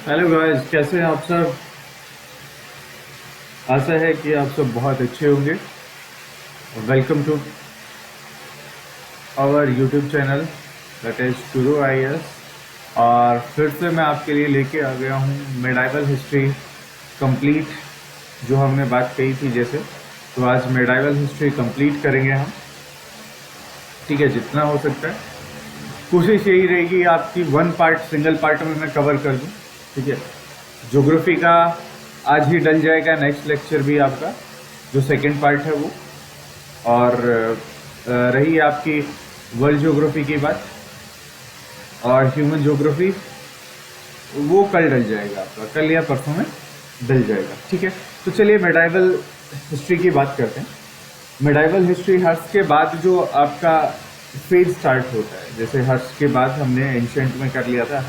Hello guys, कैसे हैं आप सब। आशा है कि आप सब बहुत अच्छे होंगे। Welcome to our YouTube channel that is टूरू आईएएस। और फिर से मैं आपके लिए लेके आ गया हूँ मेडाइवल हिस्ट्री कंप्लीट, जो हमने बात कही थी जैसे। तो आज मेडाइवल हिस्ट्री कंप्लीट करेंगे हम। ठीक है, जितना हो सकता है कोशिश यही रहेगी आपकी वन पार्ट सिंगल पार्ट में मैं कवर कर दूं। ठीक है, ज्योग्राफी का आज ही डल जाएगा, नेक्स्ट लेक्चर भी आपका जो सेकंड पार्ट है वो। और रही आपकी वर्ल्ड ज्योग्राफी की बात, और ह्यूमन ज्योग्राफी वो कल डल जाएगा आपका, कल या परसों में डल जाएगा। ठीक है, तो चलिए मेडाइवल हिस्ट्री की बात करते हैं। मेडाइवल हिस्ट्री हर्ष के बाद जो आपका फेज स्टार्ट होता है, जैसे हर्ष के बाद हमने एंशियंट में कर लिया था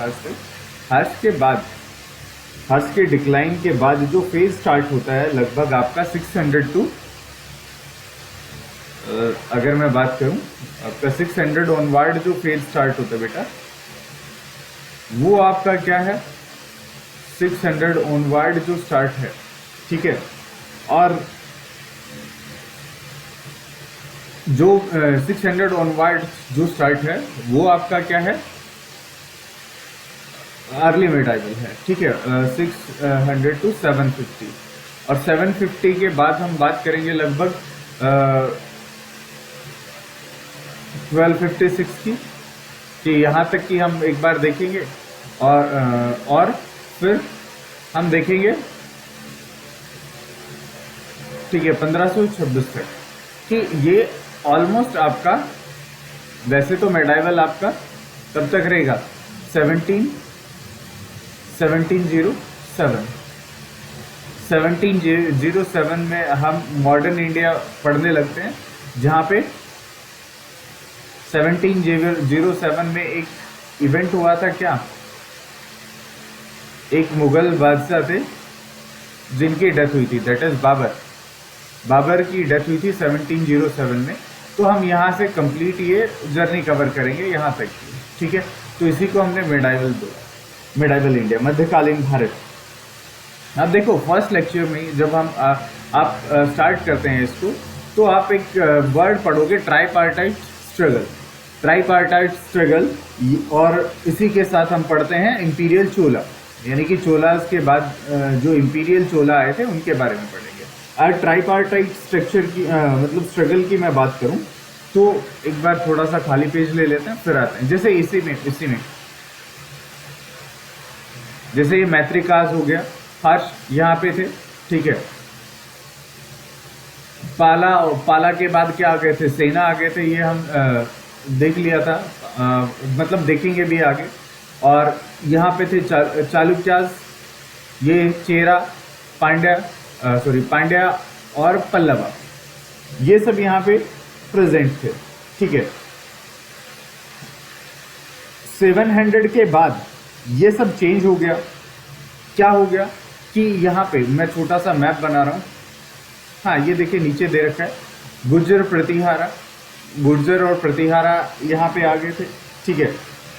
हर्ष के बाद, हर्ष के डिक्लाइन के बाद जो फेज स्टार्ट होता है लगभग आपका 600 टू, अगर मैं बात करूं आपका 600 ऑनवर्ड जो फेज स्टार्ट होता है बेटा, वो आपका क्या है 600 ऑनवर्ड जो स्टार्ट है। ठीक है, और जो 600 ऑनवर्ड जो स्टार्ट है वो आपका क्या है, अर्ली मेडाइवल है। ठीक है, 600 टू 750, और 750 के बाद हम बात करेंगे लगभग 1256 की, कि यहाँ तक कि हम एक बार देखेंगे। और फिर हम देखेंगे, ठीक है, 1526 तक, कि ये ऑलमोस्ट आपका, वैसे तो मेडाइवल आपका तब तक रहेगा 1707 में हम मॉडर्न इंडिया पढ़ने लगते हैं, जहाँ पे 1707 में एक इवेंट हुआ था। क्या, एक मुगल बादशाह थे जिनकी डेथ हुई थी, दैट इज बाबर की डेथ हुई थी 1707 में। तो हम यहाँ से कंप्लीट ये जर्नी कवर करेंगे यहाँ तक की। ठीक है, तो इसी को हमने मेडाइवल बोला, मेडाइवल इंडिया, मध्यकालीन भारत। अब देखो फर्स्ट लेक्चर में जब हम आप स्टार्ट करते हैं इसको, तो आप एक वर्ड पढ़ोगे, ट्राईपार्टाइट स्ट्रगल। ट्राईपार्टाइट स्ट्रगल, और इसी के साथ हम पढ़ते हैं इंपीरियल चोला, यानी कि चोलास के बाद जो इंपीरियल चोला आए थे उनके बारे में पढ़ेंगे। आज ट्राईपार्टाइट स्ट्रक्चर की मतलब स्ट्रगल की मैं बात करूं, तो एक बार थोड़ा सा खाली पेज ले लेते हैं, फिर आते हैं। जैसे इसी में जैसे ये मैत्रिकास हो गया, हर्ष यहाँ पे थे। ठीक है, पाला के बाद क्या आ गए थे, सेना आ गए थे, ये हम देख लिया था, मतलब देखेंगे भी आगे। और यहाँ पे थे चालुक्यास, ये चेरा, पांड्या और पल्लवा, ये सब यहाँ पे प्रेजेंट थे। ठीक है, 700 के बाद ये सब चेंज हो गया। क्या हो गया कि यहाँ पे मैं छोटा सा मैप बना रहा हूँ। हाँ, ये देखिए नीचे दे रखा है, गुर्जर और प्रतिहारा यहाँ पे आ गए थे। ठीक है,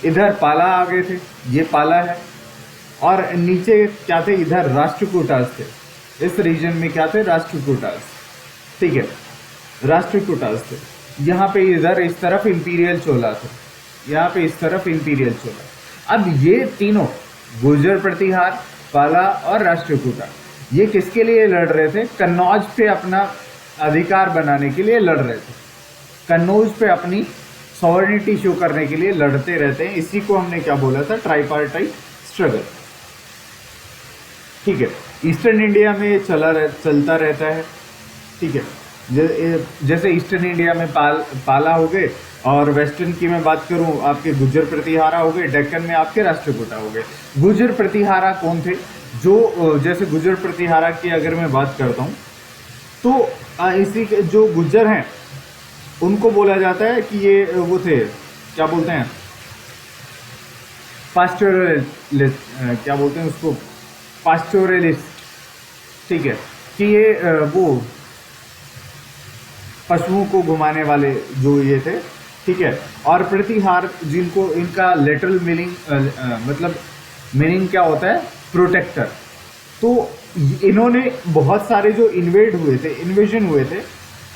इधर पाला आ गए थे, ये पाला है। और नीचे क्या थे, इधर राष्ट्रकूटास थे, इस रीजन में क्या थे, राष्ट्रकूटास। ठीक है, राष्ट्रकूटास थे यहाँ पे, इधर इस तरफ इंपीरियल चोला थे, यहाँ पे इस तरफ इंपीरियल चोला। अब ये तीनों, गुर्जर, प्रतिहार, पाला और राष्ट्रकूटा, ये किसके लिए लड़ रहे थे, कन्नौज पे अपना अधिकार बनाने के लिए लड़ रहे थे, कन्नौज पे अपनी सॉवरेनिटी शो करने के लिए लड़ते रहते हैं। इसी को हमने क्या बोला था, ट्राईपार्टाइट स्ट्रगल। ठीक है, ईस्टर्न इंडिया में ये चलता रहता है। ठीक है, जैसे ईस्टर्न इंडिया में पाला हो गए, और वेस्टर्न की मैं बात करूं आपके गुर्जर प्रतिहारा हो गए, डेक्कन में आपके राष्ट्रकूटा हो गए। गुर्जर प्रतिहारा कौन थे, जो जैसे गुर्जर प्रतिहारा की अगर मैं बात करता हूं, तो इसी के जो गुर्जर हैं उनको बोला जाता है कि ये वो थे, क्या बोलते हैं, पास्टोरलिस्ट, क्या बोलते हैं उसको, पास्टोरलिस्ट। ठीक है, कि ये वो पशुओं को घुमाने वाले जो ये थे। ठीक है, और प्रतिहार जिनको, इनका लेटरल मीनिंग मतलब मीनिंग क्या होता है, प्रोटेक्टर। तो इन्होंने बहुत सारे जो इन्वेजन हुए थे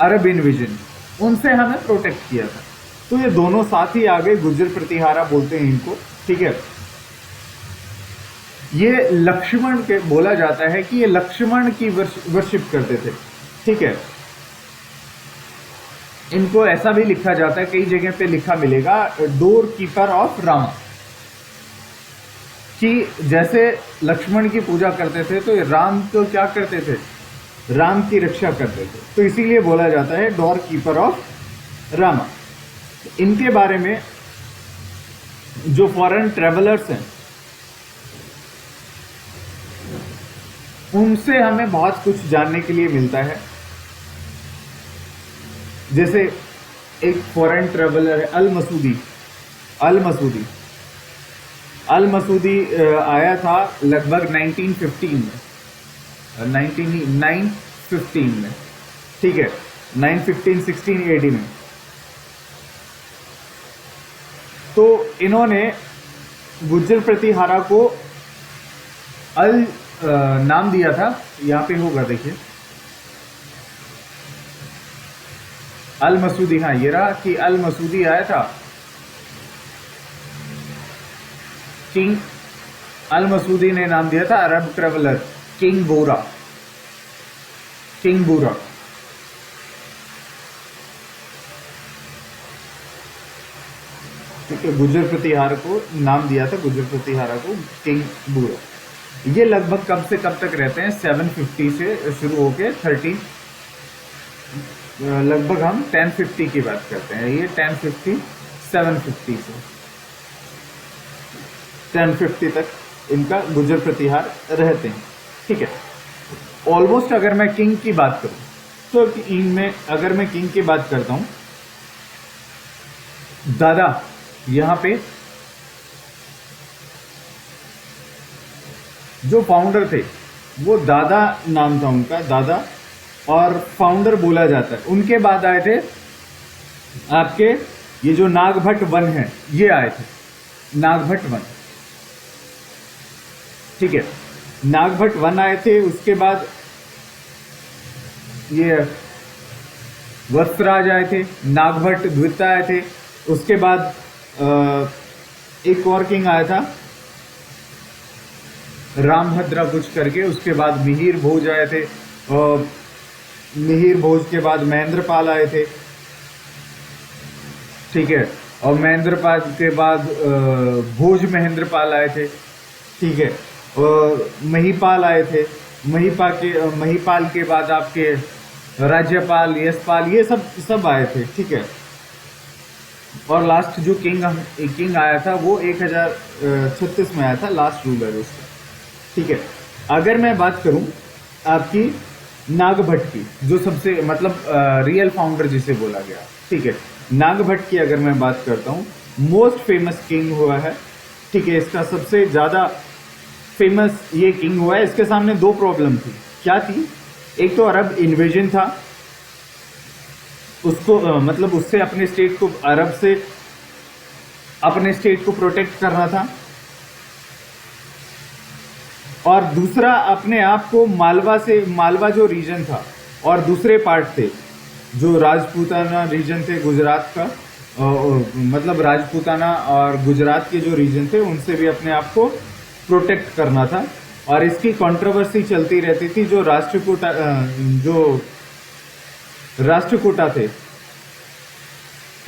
अरब इन्वेजन, उनसे हमें प्रोटेक्ट किया था। तो ये दोनों साथ ही आ गए, गुर्जर प्रतिहारा बोलते हैं इनको, ठीक है। ये लक्ष्मण के बोला जाता है कि ये लक्ष्मण की वर्शिप करते थे, ठीक है। इनको ऐसा भी लिखा जाता है, कई जगह पे लिखा मिलेगा डोर कीपर ऑफ रामा, कि जैसे लक्ष्मण की पूजा करते थे तो राम तो क्या करते थे, राम की रक्षा करते थे, तो इसीलिए बोला जाता है डोर कीपर ऑफ रामा। इनके बारे में जो फॉरेन ट्रेवलर्स हैं उनसे हमें बहुत कुछ जानने के लिए मिलता है। जैसे एक फॉरेन ट्रेवलर है अल मसूदी आया था लगभग 1915 में, 915 में, ठीक है, 915-16 AD में। तो इन्होंने गुर्जर प्रतिहारा को नाम दिया था, यहाँ पे होगा देखिए अल मसूदी, हाँ ये रहा कि अल मसूदी आया था, किंग अल मसूदी ने नाम दिया था अरब ट्रेवलर किंग बोरा। ठीक है, गुर्जर प्रतिहार को नाम दिया था, गुर्जर प्रतिहारा को किंग बोरा। ये लगभग कब से कब तक रहते हैं, 750 से शुरू होके 13, लगभग हम 1050 की बात करते हैं। ये 1050 750 से 1050 तक इनका गुर्जर प्रतिहार रहते हैं, ठीक है। ऑलमोस्ट अगर मैं किंग की बात करूं तो इनमें अगर मैं किंग की बात करता हूं, दादा यहां पे जो फाउंडर थे वो दादा नाम था उनका, दादा, और फाउंडर बोला जाता है। उनके बाद आए थे आपके ये जो नागभट्ट वन है, ये आए थे नागभट्ट वन, ठीक है, नागभट्ट वन आए थे। उसके बाद ये वत्सराज आए थे, नागभट्ट द्वितीय आए थे। उसके बाद एक और किंग आया था रामभद्रा कुछ करके। उसके बाद मिहिर भोज आए थे, मिहिर भोज के बाद महेंद्रपाल आए थे, ठीक है, और महेंद्रपाल के बाद भोज महेंद्रपाल आए थे, ठीक है, और महिपाल आए थे। महिपाल के बाद आपके राज्यपाल, यशपाल, ये सब आए थे, ठीक है। और लास्ट जो किंग आया था वो 1036 में आया था, लास्ट रूलर उसका, ठीक है। अगर मैं बात करूं आपकी नागभट्ट की, जो सबसे मतलब रियल फाउंडर जिसे बोला गया, ठीक है, नागभट्ट की अगर मैं बात करता हूं, मोस्ट फेमस किंग हुआ है, ठीक है। इसका सबसे ज्यादा फेमस ये किंग हुआ है। इसके सामने दो प्रॉब्लम थी, क्या थी, एक तो अरब इन्वेजन था, उसको मतलब उससे अपने स्टेट को, अरब से अपने स्टेट को प्रोटेक्ट करना था, और दूसरा अपने आप को मालवा जो रीजन था और दूसरे पार्ट थे जो राजपूताना रीजन थे गुजरात का, मतलब राजपूताना और गुजरात के जो रीजन थे उनसे भी अपने आप को प्रोटेक्ट करना था। और इसकी कंट्रोवर्सी चलती रहती थी जो राष्ट्रकूटा थे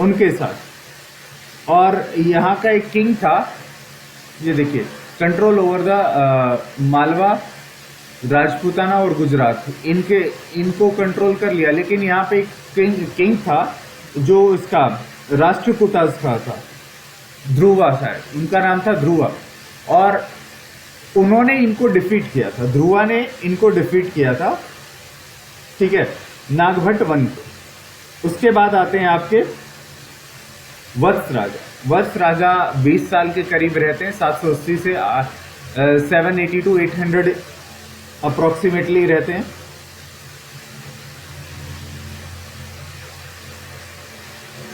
उनके साथ। और यहाँ का एक किंग था, ये देखिए, control over the Malwa, Rajputana और गुजरात, इनको कंट्रोल कर लिया। लेकिन यहाँ पे एक किंग था जो इसका राष्ट्रकूटा का था, ध्रुवा, शायद उनका नाम था ध्रुवा, और उन्होंने इनको डिफीट किया था, ध्रुवा ने इनको डिफीट किया था, ठीक है, नागभट्ट वन को। उसके बाद आते हैं आपके वत्स राजा 20 साल के करीब रहते हैं, 780 से 780 to 800 अप्रोक्सीमेटली रहते हैं,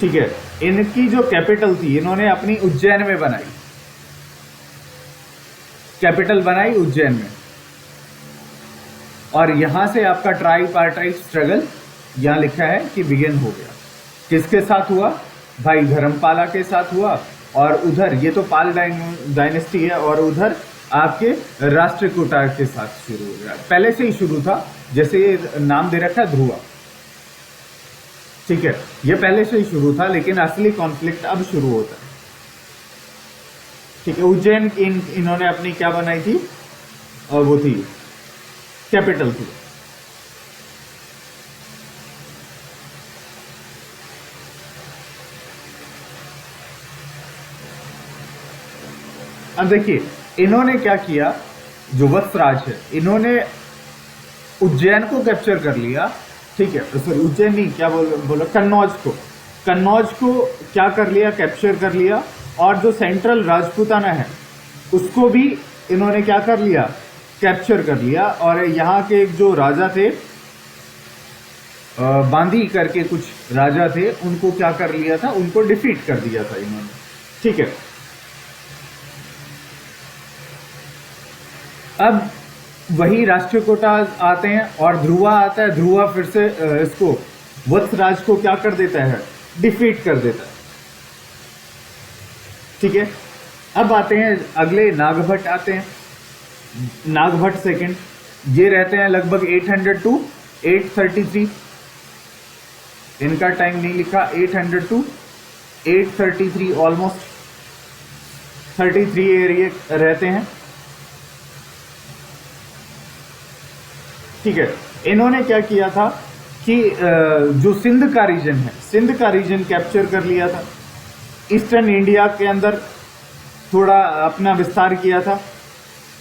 ठीक है। इनकी जो कैपिटल थी इन्होंने अपनी उज्जैन में बनाई, कैपिटल बनाई उज्जैन में, और यहां से आपका ट्राई पार्टाइट स्ट्रगल यहां लिखा है कि बिगिन हो गया। किसके साथ हुआ? भाई धर्मपाला के साथ हुआ, और उधर ये तो पाल डायनेस्टी है, और उधर आपके राष्ट्रकूटा के साथ शुरू हो गया। पहले से ही शुरू था, जैसे ये नाम दे रखा है ध्रुवा, ठीक है, ये पहले से ही शुरू था, लेकिन असली कॉन्फ्लिक्ट अब शुरू होता है, ठीक है। उज्जैन इन्होंने अपनी क्या बनाई थी, और वो थी कैपिटल थी। अब देखिए इन्होंने क्या किया, जो वत्सराज है, इन्होंने उज्जैन को कैप्चर कर लिया, ठीक है, सॉरी उज्जैन नहीं, क्या बोलो कन्नौज को क्या कर लिया, कैप्चर कर लिया, और जो सेंट्रल राजपूताना है उसको भी इन्होंने क्या कर लिया, कैप्चर कर लिया। और यहाँ के एक जो राजा थे, बांदी करके कुछ राजा थे, उनको क्या कर लिया था, उनको डिफीट कर दिया था इन्होंने, ठीक है। अब वही राष्ट्रकूटा आते हैं और ध्रुवा आता है, ध्रुवा फिर से इसको वत्सराज को क्या कर देता है, डिफीट कर देता है, ठीक है। अब आते हैं अगले, नागभट्ट आते हैं, नागभट्ट सेकंड, ये रहते हैं लगभग 800 टू 833, इनका टाइम नहीं लिखा, 800 टू 833, ऑलमोस्ट 33 एरिया रहते हैं, ठीक है। इन्होंने क्या किया था कि जो सिंध का रीजन है, सिंध का रीजन कैप्चर कर लिया था, ईस्टर्न इंडिया के अंदर थोड़ा अपना विस्तार किया था,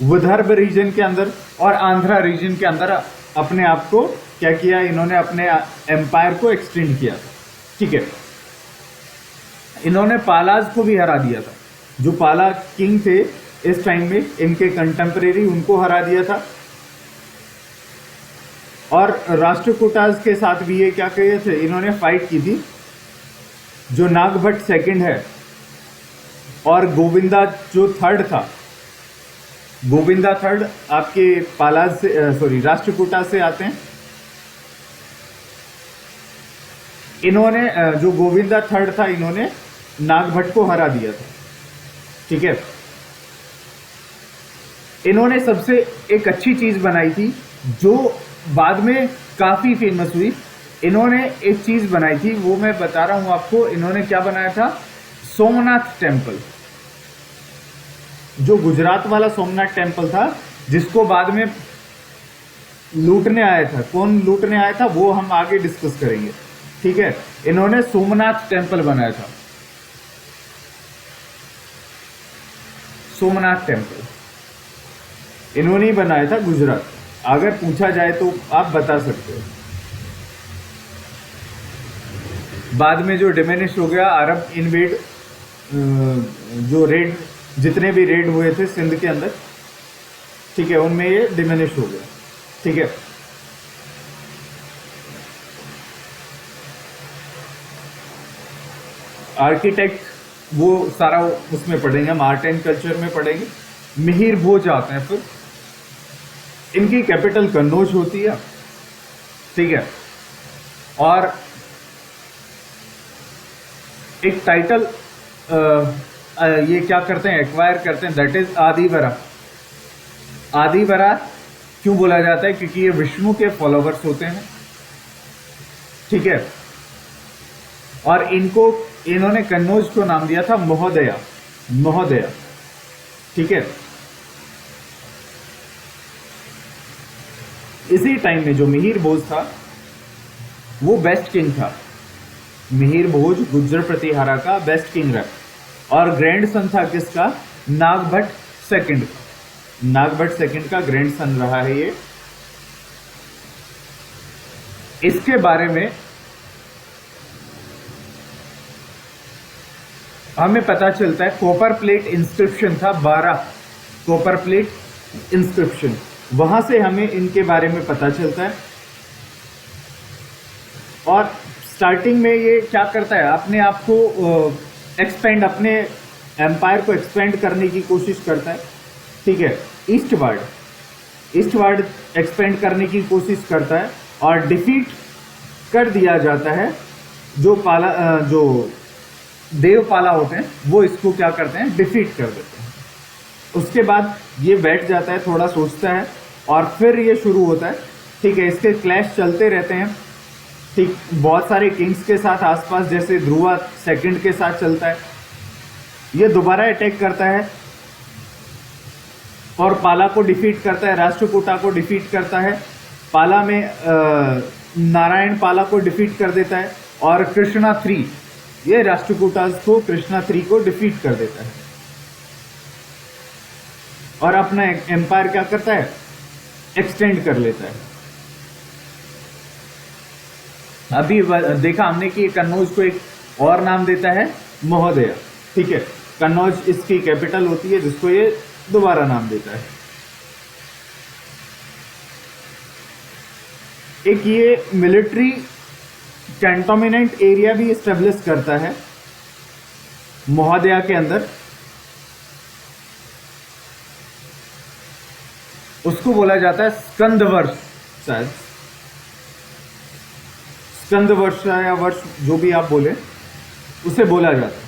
विदर्भ रीजन के अंदर और आंध्रा रीजन के अंदर अपने आप को क्या किया, इन्होंने अपने एम्पायर को एक्सटेंड किया था, ठीक है। इन्होंने पालाज को भी हरा दिया था, जो पाला किंग थे इस टाइम में, इनके कंटेम्परेरी, उनको हरा दिया था। और राष्ट्रकूटाज के साथ भी ये क्या किए थे, इन्होंने फाइट की थी, जो नागभट्ट सेकंड है और गोविंदा जो थर्ड था, गोविंदा थर्ड आपके पालाज से, सॉरी राष्ट्रकूटा से आते हैं। इन्होंने जो गोविंदा थर्ड था, इन्होंने नागभट्ट को हरा दिया था, ठीक है। इन्होंने सबसे एक अच्छी चीज बनाई थी जो बाद में काफी फेमस हुई, इन्होंने एक चीज बनाई थी, वो मैं बता रहा हूं आपको। इन्होंने क्या बनाया था, सोमनाथ टेम्पल, जो गुजरात वाला सोमनाथ टेम्पल था, जिसको बाद में लूटने आया था, कौन लूटने आया था वो हम आगे डिस्कस करेंगे, ठीक है। इन्होंने सोमनाथ टेम्पल बनाया था, सोमनाथ टेम्पल इन्होंने ही बनाया था गुजरात। अगर पूछा जाए तो आप बता सकते हो। बाद में जो डिमिनिश हो गया, अरब इन्वेड, जो रेड, जितने भी रेड हुए थे सिंध के अंदर, ठीक है, उनमें ये डिमिनिश हो गया, ठीक है। आर्किटेक्ट वो सारा उसमें पढ़ेंगे हम, आर्ट एंड कल्चर में पढ़ेंगे। मिहिर भोज आते हैं, फिर इनकी कैपिटल कन्नौज होती है, ठीक है। और एक टाइटल ये क्या करते हैं, एक्वायर करते हैं, दैट इज आदिवरा। आदिवरा क्यों बोला जाता है, क्योंकि ये विष्णु के फॉलोवर्स होते हैं, ठीक है। और इनको, इन्होंने कन्नौज को नाम दिया था महोदया, महोदया, ठीक है। इसी टाइम में जो मिहिर भोज था वो बेस्ट किंग था, मिहिर भोज गुज्जर प्रतिहारा का बेस्ट किंग रहा, और ग्रैंड सन था किसका, नागभट्ट सेकंड का, नागभट्ट सेकंड का ग्रैंड सन रहा है ये। इसके बारे में हमें पता चलता है, कॉपर प्लेट इंस्क्रिप्शन था, 12 कॉपर प्लेट इंस्क्रिप्शन, वहां से हमें इनके बारे में पता चलता है। और स्टार्टिंग में ये क्या करता है, अपने आप को एक्सपेंड, अपने एम्पायर को एक्सपेंड करने की कोशिश करता है, ठीक है, ईस्टवर्ड एक्सपेंड करने की कोशिश करता है और डिफीट कर दिया जाता है। जो देवपाला होते हैं वो इसको क्या करते हैं, डिफीट कर देते हैं। उसके बाद ये बैठ जाता है, थोड़ा सोचता है और फिर ये शुरू होता है। ठीक है, इसके क्लैश चलते रहते हैं। ठीक, बहुत सारे किंग्स के साथ आसपास, जैसे ध्रुवा सेकंड के साथ चलता है। ये दोबारा अटैक करता है और पाला को डिफीट करता है, राष्ट्रकूटा को डिफीट करता है। पाला में नारायण पाला को डिफीट कर देता है और कृष्णा 3, ये राष्ट्रकूटा को कृष्णा 3 को डिफीट कर देता है और अपना एम्पायर क्या करता है, एक्सटेंड कर लेता है। अभी देखा हमने कि कन्नौज को एक और नाम देता है, महोदय। ठीक है, कन्नौज इसकी कैपिटल होती है, जिसको ये दोबारा नाम देता है। एक ये मिलिट्री कैंटोमिनेंट एरिया भी एस्टेब्लिश करता है महोदया के अंदर। उसको बोला जाता है स्कंदवर्ष, शायद स्कंदवर्ष या वर्ष, जो भी आप बोले, उसे बोला जाता है।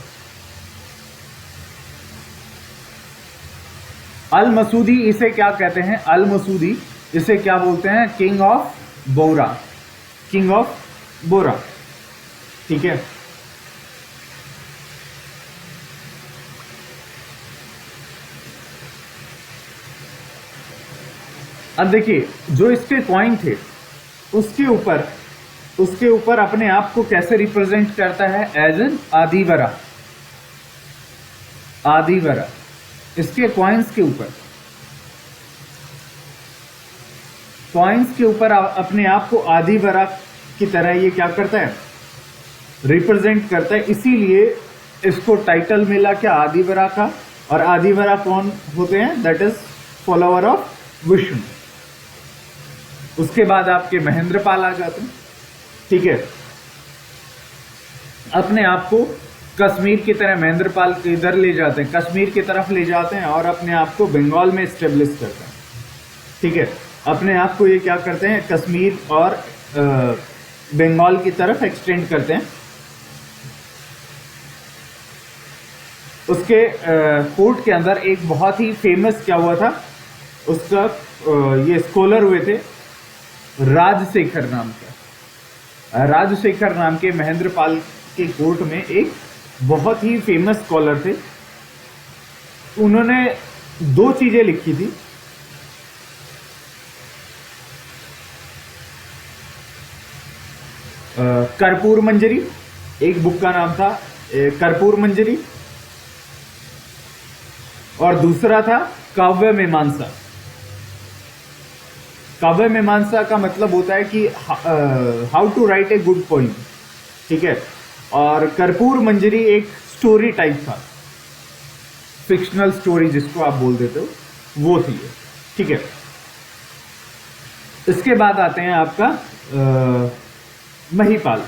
अल मसूदी इसे क्या कहते हैं, अल मसूदी इसे क्या बोलते हैं, किंग ऑफ बोरा, किंग ऑफ बोरा। ठीक है, अब देखिए जो इसके कॉइन थे उसके ऊपर अपने आप को कैसे रिप्रेजेंट करता है, एज एन आदिवरा। आदिवरा इसके कॉइन्स के ऊपर अपने आप को आदिवरा की तरह ये क्या करता है, रिप्रेजेंट करता है। इसीलिए इसको टाइटल मिला क्या, आदिवरा का। और आदिवरा कौन होते हैं, that is follower of Vishnu. उसके बाद आपके महेंद्रपाल आ जाते हैं। ठीक है, अपने आप को कश्मीर की तरह महेंद्रपाल इधर ले जाते हैं, कश्मीर की तरफ ले जाते हैं और अपने आप को बंगाल में स्टेब्लिश करते हैं। ठीक है, अपने आप को ये क्या करते हैं, कश्मीर और बंगाल की तरफ एक्सटेंड करते हैं। उसके कोर्ट के अंदर एक बहुत ही फेमस क्या हुआ था, उसका ये स्कॉलर हुए थे राजशेखर नाम का। राजशेखर नाम के महेंद्रपाल के कोर्ट में एक बहुत ही फेमस स्कॉलर थे। उन्होंने 2 चीजें लिखी थी। कर्पूर मंजरी, एक बुक का नाम था कर्पूर मंजरी, और दूसरा था काव्य मीमांसा। काव्य मीमांसा का मतलब होता है कि how to write a good poem. ठीक है, और कर्पूर मंजरी एक स्टोरी टाइप था, फिक्शनल स्टोरी जिसको आप बोल देते हो, वो थी। ठीक है, इसके बाद आते हैं आपका महिपाल।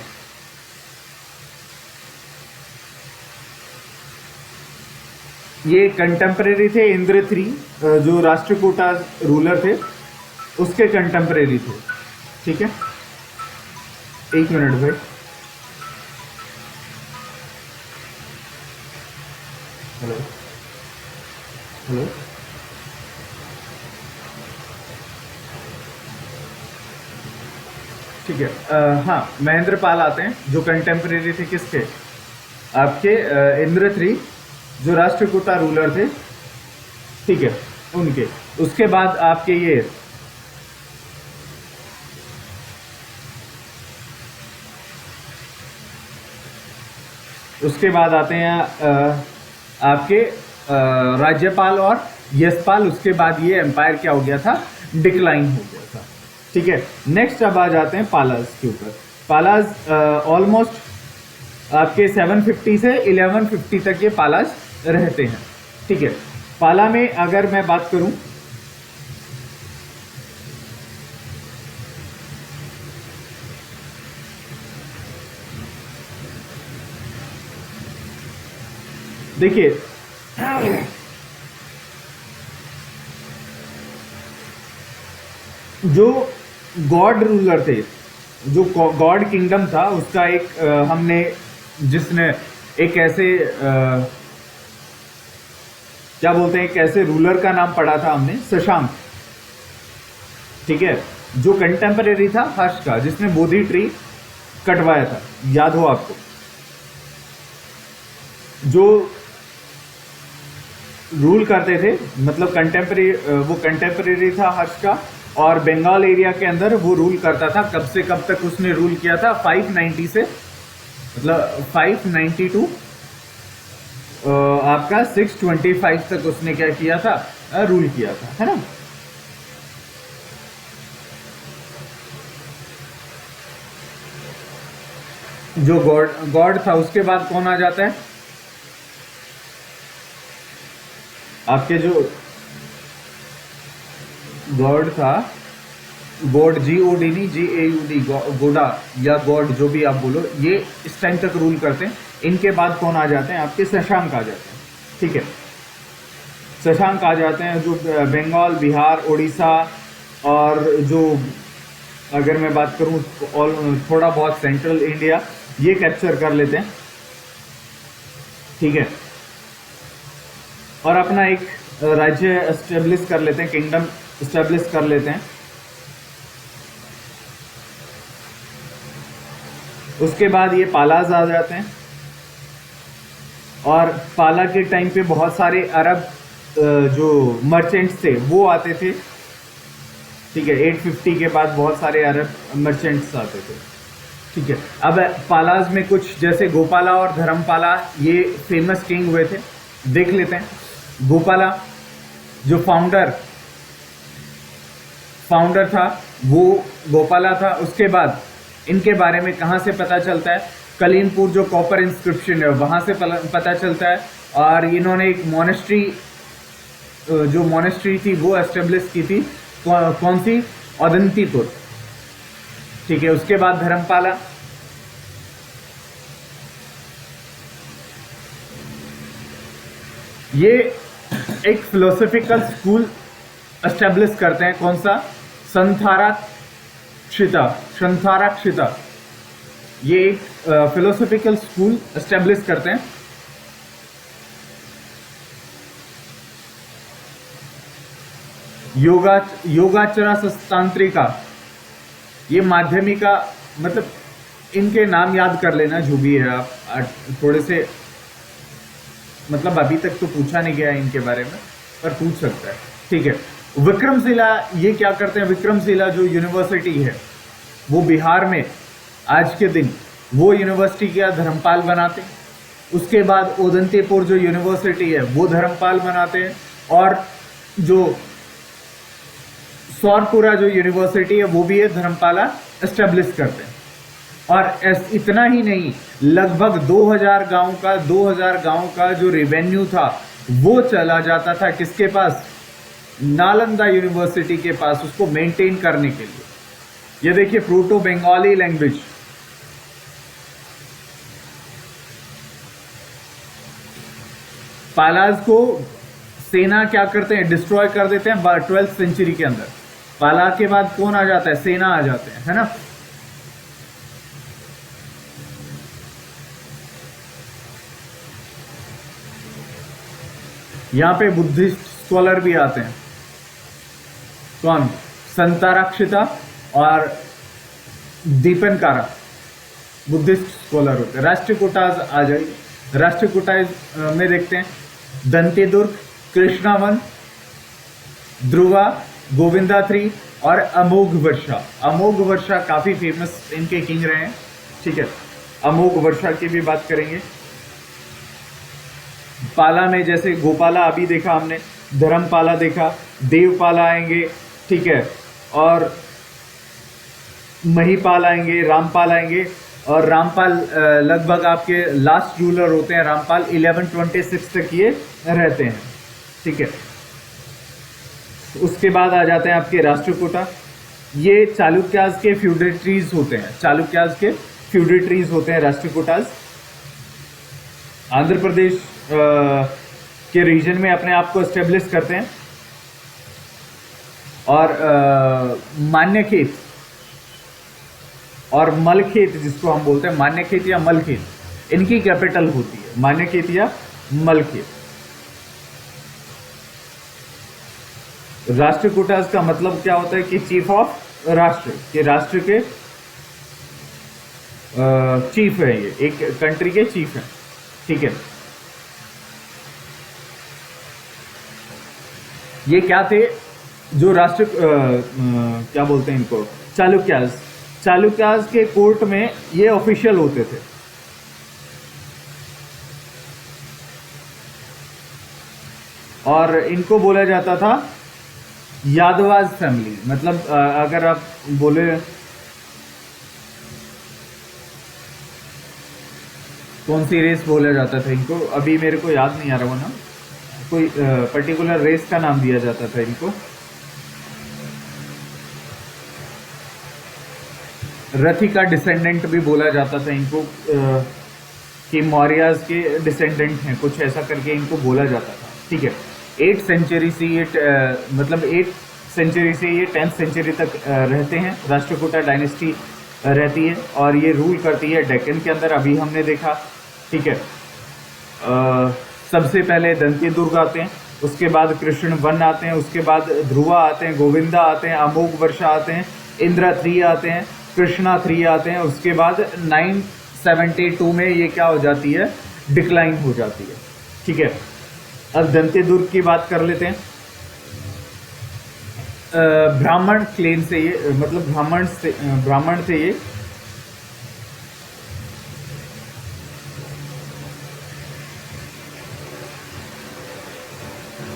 ये कंटेम्परेरी थे इंद्र 3, जो राष्ट्रकूटा रूलर थे, उसके कंटेम्परेरी थे। ठीक है, 1 मिनट भाई। हेलो हेलो, ठीक है। हाँ, महेंद्रपाल आते हैं जो कंटेम्परेरी थे किसके, आपके इंद्र 3, जो राष्ट्रकूटा रूलर थे। ठीक है, उनके। उसके बाद आपके ये उसके बाद आते हैं आपके राज्यपाल और यशपाल। उसके बाद ये एम्पायर क्या हो गया था, डिक्लाइन हो गया था। ठीक है, नेक्स्ट अब आ जाते हैं पालाज के ऊपर। पालाज ऑलमोस्ट आपके 750 से 1150 तक ये पालाज रहते हैं। ठीक है, पाला में अगर मैं बात करूं, देखिए जो गॉड रूलर थे, जो गॉड किंगडम था उसका एक हमने जिसने एक ऐसे क्या बोलते हैं, एक ऐसे रूलर का नाम पढ़ा था हमने, शशांक। ठीक है, जो कंटेम्परेरी था हर्ष का, जिसने बोधि ट्री कटवाया था, याद हो आपको। जो रूल करते थे, मतलब वो कंटेम्परेरी था हर्ष का, और बंगाल एरिया के अंदर वो रूल करता था। कब से कब तक उसने रूल किया था? 590 से, मतलब 592 आपका 625 तक उसने क्या किया था? रूल किया था, है ना। जो गॉड था, उसके बाद कौन आ जाता है? आपके जो गॉड था, गॉड, GOD नहीं, GAUD, गोडा या गॉड, जो भी आप बोलो, ये इस टाइम तक रूल करते हैं। इनके बाद कौन आ जाते हैं? आपके शशांक आ जाते हैं। ठीक है, शशांक आ जाते हैं, जो बंगाल, बिहार, उड़ीसा, और जो अगर मैं बात करूं थोड़ा बहुत सेंट्रल इंडिया, ये कैप्चर कर लेते हैं। ठीक है, और अपना एक राज्य एस्टेब्लिश कर लेते हैं, किंगडम एस्टेब्लिश कर लेते हैं। उसके बाद ये पालाज आ जाते हैं, और पाला के टाइम पे बहुत सारे अरब जो मर्चेंट्स थे वो आते थे। ठीक है, 850 के बाद बहुत सारे अरब मर्चेंट्स आते थे। ठीक है, अब पालाज में कुछ जैसे गोपाला और धर्मपाला, ये फेमस किंग हुए थे, देख लेते हैं। गोपाला जो फाउंडर था, वो गोपाला था। उसके बाद इनके बारे में कहाँ से पता चलता है? कलीनपुर जो कॉपर इंस्क्रिप्शन है वहां से पता चलता है। और इन्होंने एक मोनेस्ट्री, जो मोनेस्ट्री थी वो एस्टेब्लिश की थी, कौन सी? औदंतीपुर। ठीक है, उसके बाद धर्मपाला। ये एक फिलोसॉफिकल स्कूल एस्टेब्लिश करते हैं, कौन सा? संथाराक्षिता। ये एक फिलोसॉफिकल स्कूल एस्टेब्लिश करते हैं। योगाचरा सस्तांत्रिका, ये माध्यमिका, मतलब इनके नाम याद कर लेना जो भी है आप थोड़े से, मतलब अभी तक तो पूछा नहीं गया इनके बारे में, पर पूछ सकता है। ठीक है, विक्रमशिला, ये क्या करते हैं? विक्रमशिला जो यूनिवर्सिटी है वो बिहार में आज के दिन, वो यूनिवर्सिटी क्या धर्मपाल बनाते हैं। उसके बाद ओदंतेपुर जो यूनिवर्सिटी है वो धर्मपाल बनाते हैं, और जो सौरपुरा जो यूनिवर्सिटी है वो भी है धर्मपाला एस्टेब्लिश करते हैं। और इतना ही नहीं, लगभग 2000 गांव का जो रेवेन्यू था वो चला जाता था किसके पास? नालंदा यूनिवर्सिटी के पास, उसको मेंटेन करने के लिए। ये देखिए, प्रोटो बंगाली लैंग्वेज, पालाज को सेना क्या करते हैं? डिस्ट्रॉय कर देते हैं 12वीं सेंचुरी के अंदर। पाला के बाद कौन आ जाता है? सेना आ जाते हैं, है ना। यहां पे बुद्धिस्ट स्कॉलर भी आते हैं, कौन? संताराक्षिता और दीपनकारा, बुद्धिस्ट स्कॉलर होते हैं। राष्ट्रकूटाज आ जाइए, राष्ट्रकूटाज में देखते हैं दंतेदुर्ग, कृष्णावन, ध्रुवा, गोविंदाथ्री और अमोघ वर्षा। अमोघ वर्षा काफी फेमस इनके किंग रहे हैं। ठीक है, अमोघ वर्षा की भी बात करेंगे। पाला में जैसे गोपाला अभी देखा हमने, धर्मपाला देखा, देवपाला आएंगे, ठीक है, और महिपाल आएंगे, रामपाल आएंगे। और रामपाल लगभग आपके लास्ट रूलर होते हैं। रामपाल 1126 तक ये रहते हैं। ठीक है, उसके बाद आ जाते हैं आपके राष्ट्रकूटा। ये चालुक्याज के फ्यूडेटरीज होते हैं, चालुक्याज के फ्यूडेटरीज होते हैं राष्ट्रकूटाज। आंध्र प्रदेश के रीजन में अपने आप को एस्टेब्लिश करते हैं। और मान्यखेत और मलखेत, जिसको हम बोलते हैं मान्यखेत या मलखेत, इनकी कैपिटल होती है मान्यखेत या मलखेत। राष्ट्रकूटास का मतलब क्या होता है कि चीफ ऑफ राष्ट्र, कि राष्ट्र के चीफ है, ये एक कंट्री के चीफ है, ठीक है। ये क्या थे जो राष्ट्र क्या बोलते हैं इनको, चालुक्यास। चालुक्यास के कोर्ट में ये ऑफिशियल होते थे। और इनको बोला जाता था यादवाज फैमिली, मतलब अगर आप बोले कौन सी रेस बोला जाता था इनको, अभी मेरे को याद नहीं आ रहा वो ना, कोई पर्टिकुलर रेस का नाम दिया जाता था इनको। रथी का डिसेंडेंट भी बोला जाता था इनको, कि मौर्याज के डिसेंडेंट हैं, कुछ ऐसा करके इनको बोला जाता था, ठीक है। 8th सेंचुरी से ये मतलब 8th सेंचुरी से ये 10th सेंचुरी तक रहते हैं। राष्ट्रकूटा डायनेस्टी रहती है और ये रूल करती है डेक्कन के अंदर, अभी हमने देखा, ठीक है। सबसे पहले दंती दुर्ग आते हैं, उसके बाद कृष्ण वन आते हैं, उसके बाद ध्रुवा आते हैं, गोविंदा आते हैं, अमोघ वर्षा आते हैं, इंद्रा 3 आते हैं, कृष्णा 3 आते हैं। उसके बाद 972 में ये क्या हो जाती है, डिक्लाइन हो जाती है, ठीक है। अब दंती दुर्ग की बात कर लेते हैं। ब्राह्मण क्लेन से ये, मतलब ब्राह्मण थे ये।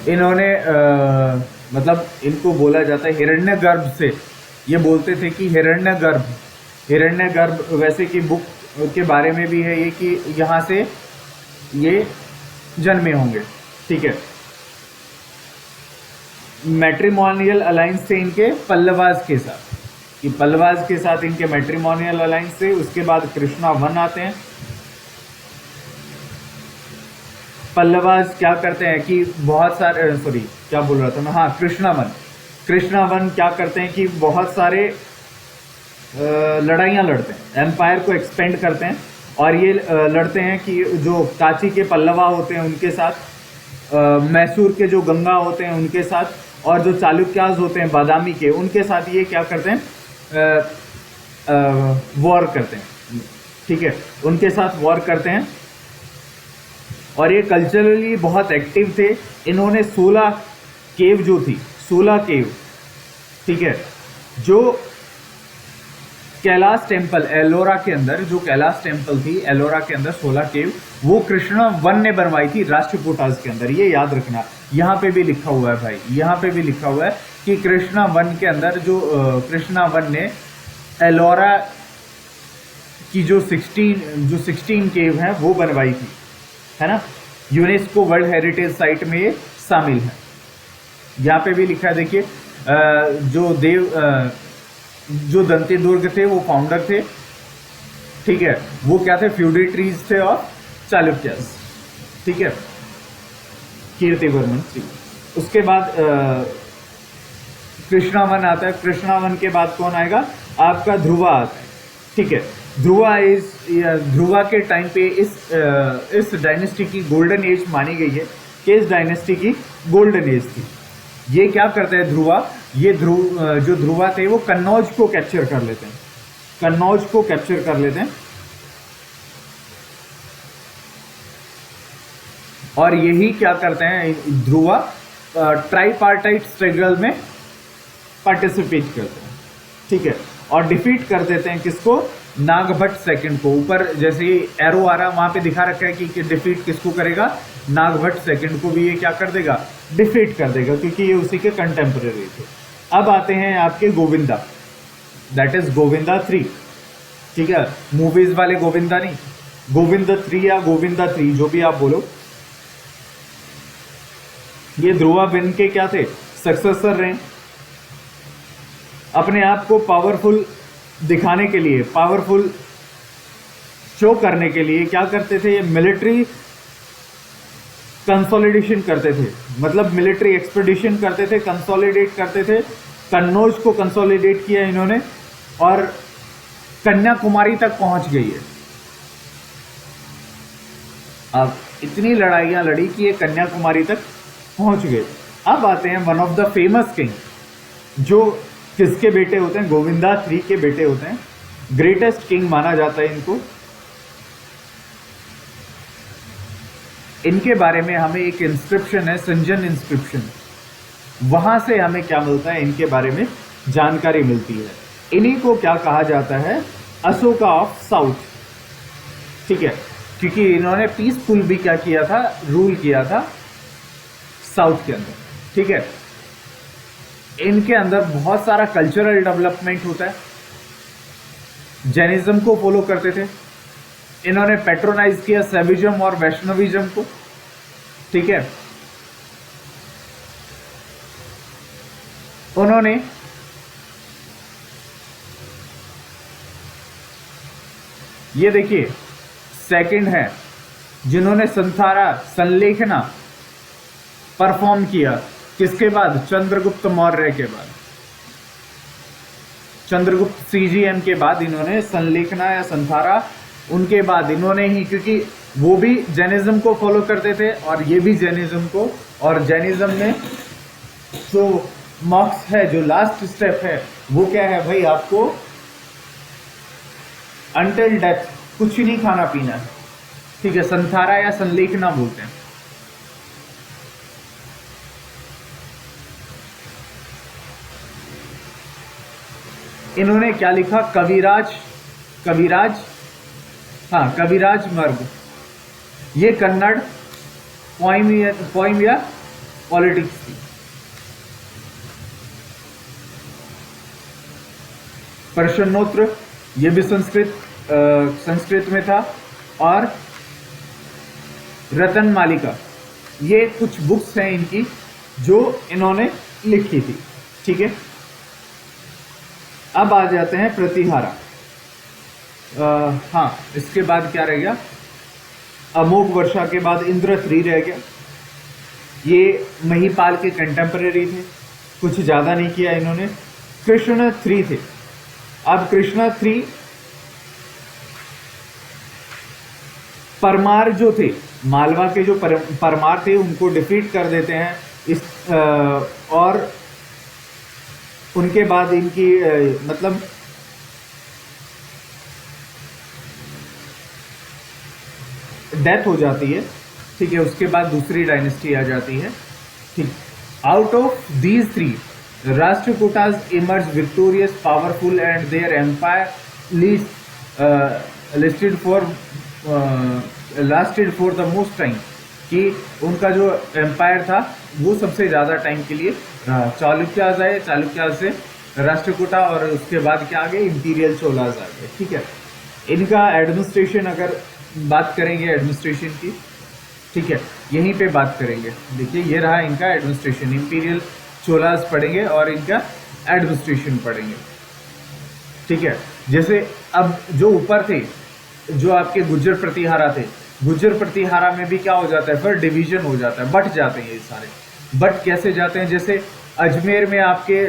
इन्होंने मतलब इनको बोला जाता है हिरण्यगर्भ से, ये बोलते थे कि हिरण्यगर्भ वैसे की बुक के बारे में भी है ये, कि यहाँ से ये जन्मे होंगे, ठीक है। मैट्रिमोनियल अलायंस थे इनके पल्लवाज के साथ, कि पल्लवाज के साथ इनके मैट्रिमोनियल अलायंस थे। उसके बाद कृष्णा वन आते हैं। पल्लवाज क्या करते हैं कि बहुत सारे, सॉरी क्या बोल रहा था मैं, हाँ, कृष्णा वन क्या करते हैं कि बहुत सारे लड़ाइयाँ लड़ते हैं, एम्पायर को एक्सपेंड करते हैं। और ये लड़ते हैं कि जो काची के पल्लवा होते हैं उनके साथ, मैसूर के जो गंगा होते हैं उनके साथ, और जो चालुक्यास होते हैं बादामी के, उनके साथ ये क्या करते हैं, वॉर करते हैं, ठीक है, उनके साथ वॉर करते हैं। और ये कल्चरली बहुत एक्टिव थे। इन्होंने 16 केव जो थी, 16 केव, ठीक है, जो कैलाश टेम्पल एलोरा के अंदर, जो कैलाश टेम्पल थी एलोरा के अंदर 16 केव, वो कृष्णा वन ने बनवाई थी राष्ट्रकूटास के अंदर। ये याद रखना, यहाँ पे भी लिखा हुआ है भाई, यहाँ पे भी लिखा हुआ है कि कृष्णा वन के अंदर जो कृष्णा वन ने एलोरा की जो 16 केव है वो बनवाई थी, है ना। यूनेस्को वर्ल्ड हेरिटेज साइट में ये शामिल है। यहाँ पे भी लिखा है, देखिए, जो दंती दुर्ग थे वो फाउंडर थे, ठीक है, वो क्या थे, फ्यूडेटरीज थे और चालुक्यास, ठीक है, कीर्तिवर्मन। उसके बाद कृष्णावन आता है। कृष्णावन के बाद कौन आएगा, आपका ध्रुवा आता है, ठीक है। ध्रुवा के टाइम पे इस डायनेस्टी की गोल्डन एज मानी गई है, कि इस डायनेस्टी की गोल्डन एज थी। ये क्या करते हैं ध्रुवा, ये जो ध्रुवा थे वो कन्नौज को कैप्चर कर लेते हैं, कन्नौज को कैप्चर कर लेते हैं। और यही क्या करते हैं, ध्रुवा ट्राइपार्टाइट स्ट्रगल में पार्टिसिपेट करते हैं, ठीक है, और डिफीट कर देते हैं किसको, नागभट्ट सेकंड को। ऊपर जैसे एरो आ रहा वहां पे दिखा रखा है कि डिफीट किसको करेगा, नागभट्ट सेकंड को भी ये क्या कर देगा, डिफीट कर देगा, क्योंकि ये उसी के कंटेम्पररी थे। अब आते हैं आपके गोविंदा, दैट इज गोविंदा 3, ठीक है, मूवीज वाले गोविंदा नहीं, गोविंदा 3 या गोविंदा 3 जो भी आप बोलो। ये ध्रुवा विन के क्या थे, सक्सेसर रहे। अपने आप को पावरफुल दिखाने के लिए, पावरफुल शो करने के लिए क्या करते थे, ये मिलिट्री कंसोलिडेशन करते थे, मतलब मिलिट्री एक्सपेडिशन करते थे, कंसोलिडेट करते थे कन्नौज को कंसोलिडेट किया इन्होंने और कन्याकुमारी तक पहुंच गई है। अब इतनी लड़ाइयां लड़ी कि ये कन्याकुमारी तक पहुंच गए। अब आते हैं one of the famous king, जो किसके बेटे होते हैं, गोविंदा III के बेटे होते हैं। ग्रेटेस्ट किंग माना जाता है इनको। इनके बारे में हमें एक इंस्क्रिप्शन है, संजन इंस्क्रिप्शन, वहां से हमें क्या मिलता है, इनके बारे में जानकारी मिलती है। इन्हीं को क्या कहा जाता है, अशोका ऑफ साउथ। ठीक है, क्योंकि इन्होंने पीसफुल भी क्या किया था, रूल किया था साउथ के अंदर। ठीक है, इनके अंदर बहुत सारा कल्चरल डेवलपमेंट होता है। जैनिज्म को फॉलो करते थे, इन्होंने पेट्रोनाइज किया सैविज्म और वैष्णविज्म को। ठीक है, उन्होंने ये देखिए सेकंड है जिन्होंने संथारा संलेखना परफॉर्म किया, किसके बाद, चंद्रगुप्त मौर्य के बाद, चंद्रगुप्त CGM के बाद इन्होंने संलेखना या संथारा, उनके बाद इन्होंने ही, क्योंकि वो भी जैनिज्म को फॉलो करते थे और ये भी जैनिज्म को, और जैनिज्म में जो मॉक्स है, जो लास्ट स्टेप है, वो क्या है भाई, आपको अंटिल डेथ कुछ नहीं खाना पीना है। ठीक है, संथारा या संलेखना बोलते हैं। इन्होंने क्या लिखा, कविराज मर्ग, ये कन्नड़ पोइम या पॉलिटिक्स थी। प्रश्नोत्तर, ये भी संस्कृत में था। और रतन मालिका, ये कुछ बुक्स हैं इनकी जो इन्होंने लिखी थी। ठीक है, अब आ जाते हैं प्रतिहारा। हाँ, इसके बाद क्या रह गया, अमोघ वर्षा के बाद इंद्र III रह गया। ये महिपाल के कंटेम्पररी थे, कुछ ज़्यादा नहीं किया इन्होंने। कृष्ण III थे। अब कृष्ण III परमार जो थे, मालवा के जो परमार थे, उनको डिफीट कर देते हैं और उनके बाद इनकी मतलब डेथ हो जाती है। ठीक है, उसके बाद दूसरी डायनेस्टी आ जाती है। ठीक, out of these 3 Rashtrakutas emerge victorious, powerful and their empire lasted for the most time, कि उनका जो एम्पायर था वो सबसे ज़्यादा टाइम के लिए रहा। चालुक्याज आए, चालुक्याज से राष्ट्रकूटा, और उसके बाद क्या आ गए, इंपीरियल चोलाज आ गए। ठीक है, इनका एडमिनिस्ट्रेशन, अगर बात करेंगे एडमिनिस्ट्रेशन की, ठीक है, यहीं पे बात करेंगे। देखिए ये रहा इनका एडमिनिस्ट्रेशन, इंपीरियल चोलाज पढ़ेंगे और इनका एडमिनिस्ट्रेशन पढ़ेंगे। ठीक है, जैसे अब जो ऊपर थे, जो आपके गुज्जर प्रतिहारा थे, गुज्जर प्रतिहारा में भी क्या हो जाता है, फिर डिवीजन हो जाता है, बट जाते हैं ये सारे। बट कैसे जाते हैं, जैसे अजमेर में आपके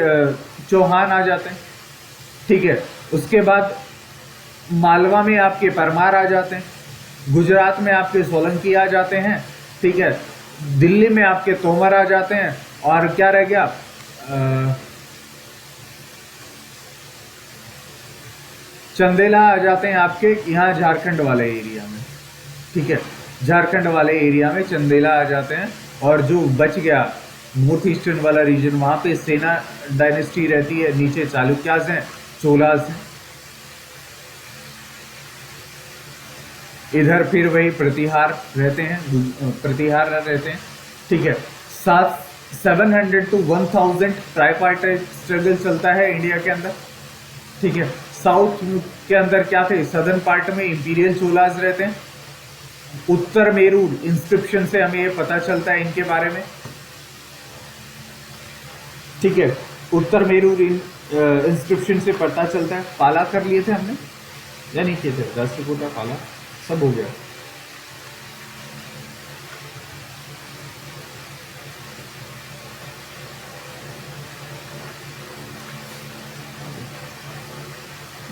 चौहान आ जाते हैं। ठीक है, उसके बाद मालवा में आपके परमार आ जाते हैं, गुजरात में आपके सोलंकी आ जाते हैं। ठीक है, दिल्ली में आपके तोमर आ जाते हैं, और क्या रह गया, चंदेला आ जाते हैं आपके यहाँ झारखंड वाले एरिया में। ठीक है, झारखंड वाले एरिया में चंदेला आ जाते हैं, और जो बच गया नॉर्थ ईस्टर्न वाला रीजन, वहाँ पे सेना डायनेस्टी रहती है, नीचे चालुक्यास हैं, चोलास हैं, इधर फिर वही प्रतिहार रहते हैं। ठीक है, 700 to 1000 ट्राइपार्टाइट स्ट्रगल चलता है इंडिया के अंदर। ठीक है, साउथ के अंदर क्या थे, सदर्न पार्ट में इंपीरियल चोलास रहते हैं। उत्तर मेरू इंस्क्रिप्शन से हमें ये पता चलता है इनके बारे में। ठीक है, उत्तर मेरू इंस्क्रिप्शन से पता चलता है। पाला कर लिए थे हमने या नहीं किए थे, राष्ट्रकूटा पाला सब हो गया।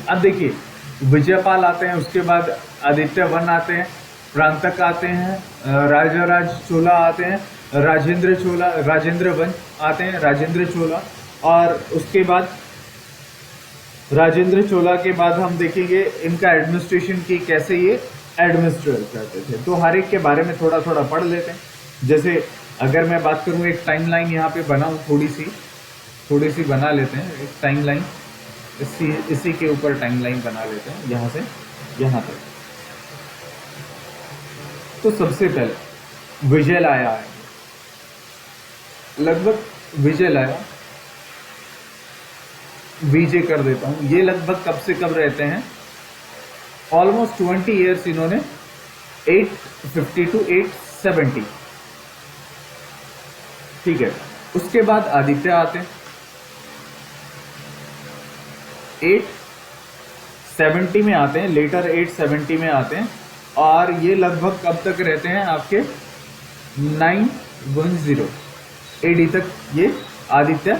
अब देखिए, विजयपाल आते हैं, उसके बाद आदित्य वन आते हैं, प्रांतक आते हैं, राजाराज चोला आते हैं, राजेंद्र वन आते हैं, राजेंद्र चोला। और उसके बाद राजेंद्र चोला के बाद हम देखेंगे इनका एडमिनिस्ट्रेशन की कैसे ये एडमिनिस्ट्रेट करते थे। तो हर एक के बारे में थोड़ा थोड़ा पढ़ लेते हैं। जैसे अगर मैं बात करूँ, एक टाइमलाइन यहाँ पे बनाऊँ, थोड़ी सी बना लेते हैं एक टाइमलाइन। इसी के ऊपर टाइमलाइन बना लेते हैं, यहाँ से यहाँ तक। तो सबसे पहले विजयलाया है, लगभग विजयलाया, बीजे कर देता हूं। ये लगभग कब से कब रहते हैं, ऑलमोस्ट 20 ईयर्स इन्होंने, 850 to 870, ठीक है। उसके बाद आदित्य आते हैं, 870 में आते हैं, लेटर 870 में आते हैं। और ये लगभग कब तक रहते हैं आपके 910 AD तक ये आदित्य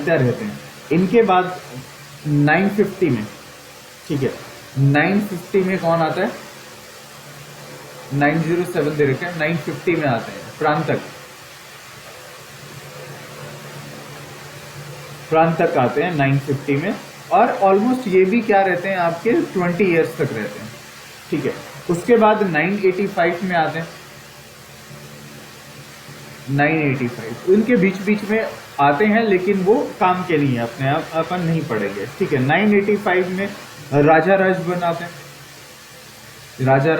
रहते हैं। इनके बाद 950 में, ठीक है, 950 में कौन आता है, 907 दे रखे हैं, 950 में आते हैं प्रांतक आते हैं 950 में। और ऑलमोस्ट ये भी क्या रहते हैं आपके 20 ईयर्स तक रहते हैं, ठीक है। उसके बाद 985 में आते हैं, 985 उनके बीच बीच में आते हैं, लेकिन वो काम के नहीं है, अपने आप अपन नहीं पढ़ेंगे, ठीक है। 985 में राजाराज वन आते हैं, राजा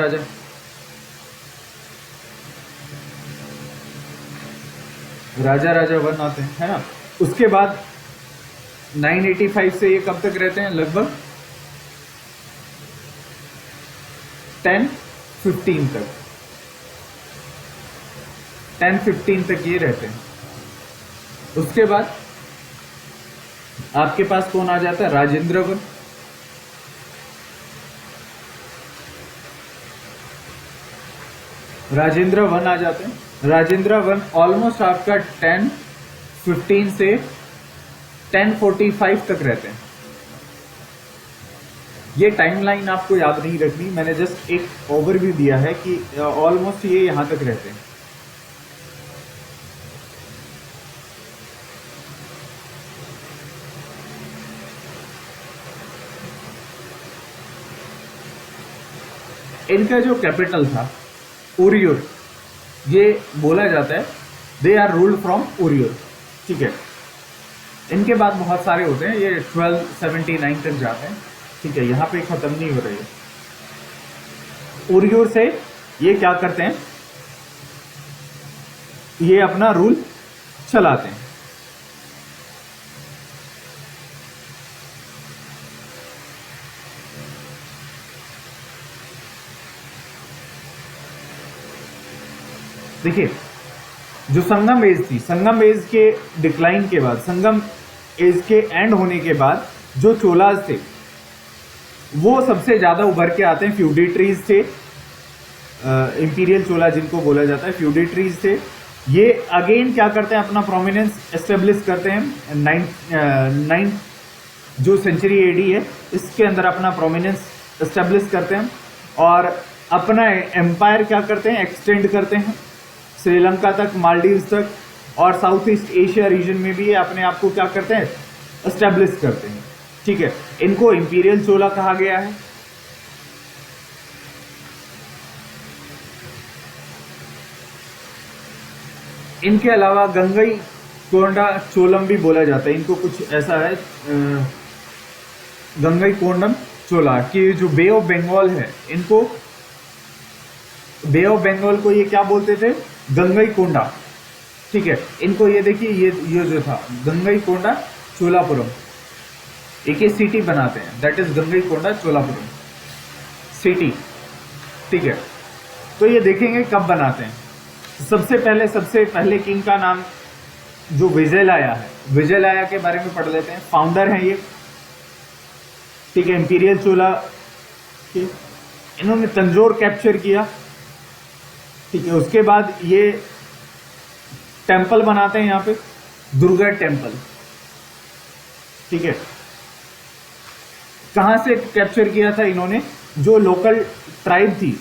वन आते हैं, है ना। उसके बाद 985 से ये कब तक रहते हैं, लगभग 1015 तक, 1015 तक ये रहते हैं। उसके बाद आपके पास कौन आ जाता है, राजेंद्र वन। राजेंद्र वन आ जाते हैं, राजेंद्र वन ऑलमोस्ट आपका 1015 से 1045 तक रहते हैं। ये टाइमलाइन आपको याद नहीं रखनी, मैंने जस्ट एक ओवरव्यू दिया है कि ऑलमोस्ट ये यहां तक रहते हैं। इनका जो कैपिटल था ओरियोर, ये बोला जाता है दे आर रूल्ड फ्रॉम ओरियोर, ठीक है। इनके बाद बहुत सारे होते हैं, ये 1279 तक जाते हैं, ठीक है। यहाँ पे खत्म नहीं हो रही है। ओरियोर से ये क्या करते हैं, ये अपना रूल चलाते हैं। देखिए, जो संगम एज थी, संगम एज के डिक्लाइन के बाद, संगम एज के एंड होने के बाद जो चोलाज थे वो सबसे ज्यादा उभर के आते हैं। फ्यूडिटरीज थे, इंपीरियल चोला जिनको बोला जाता है, फ्यूडिटरीज थे। ये अगेन क्या करते हैं, अपना प्रोमिनेंस एस्टेब्लिश करते हैं। 9 जो सेंचुरी एडी है इसके अंदर अपना प्रोमिनेंस एस्टेब्लिश करते हैं और अपना एम्पायर क्या करते हैं, एक्सटेंड करते हैं श्रीलंका तक, मालदीव्स तक, और साउथ ईस्ट एशिया रीजन में भी ये अपने आप को क्या करते हैं, एस्टेब्लिश करते हैं, ठीक है। इनको इंपीरियल चोला कहा गया है। इनके अलावा गंगई कोंडा चोलम भी बोला जाता है, इनको कुछ ऐसा है, गंगई कोंडम चोला कि जो बे ऑफ बंगाल है, इनको बे ऑफ बंगाल को ये क्या बोलते थे, गंगई कोंडा, ठीक है। इनको ये देखिए, ये जो था गंगई कोंडा चोलापुरम, एक सिटी बनाते हैं, that is Gangai Konda Cholapuram city, ठीक है। तो ये देखेंगे कब बनाते हैं। सबसे पहले किंग का नाम जो विजयलाया है, विजयलाया के बारे में पढ़ लेते हैं। फाउंडर हैं ये, ठीक है, इंपीरियल चोला के। इन्होंने तंजौर कैप्चर किया, ठीक है। उसके बाद ये टेम्पल बनाते हैं यहाँ पे, दुर्गा टेम्पल, ठीक है, कहां से कैप्चर किया था इन्होंने? जो लोकल ट्राइब थी,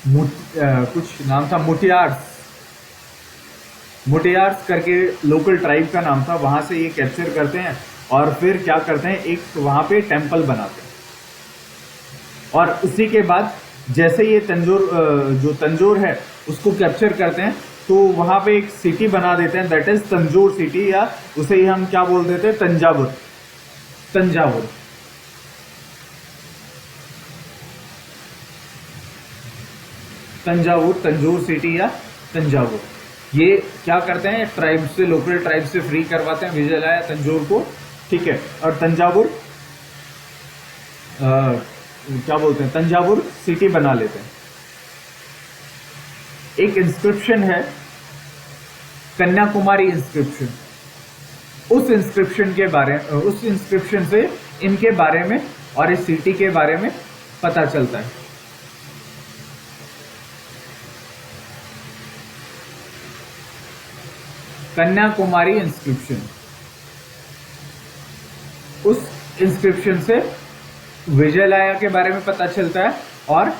कुछ नाम था, मुटियार्स करके लोकल ट्राइब का नाम था, वहां से ये कैप्चर करते हैं और फिर क्या करते हैं, एक वहां पे टेम्पल बनाते हैं। और उसी के बाद जैसे ये जो तंजौर है उसको कैप्चर करते हैं, तो वहां पे एक सिटी बना देते हैं, दैट इज तंजौर सिटी, या उसे ही हम क्या बोल देते हैं, तंजावुर। तंजौर सिटी या तंजावुर। ये क्या करते हैं, ट्राइब से, लोकल ट्राइब से फ्री करवाते हैं विजयलाया तंजौर को, ठीक है। और तंजावुर क्या बोलते हैं, तंजावुर सिटी बना लेते हैं। एक इंस्क्रिप्शन है, कन्याकुमारी इंस्क्रिप्शन। उस इंस्क्रिप्शन से इनके बारे में और इस सिटी के बारे में पता चलता है। कन्याकुमारी इंस्क्रिप्शन, उस इंस्क्रिप्शन से विजयलाया के बारे में पता चलता है और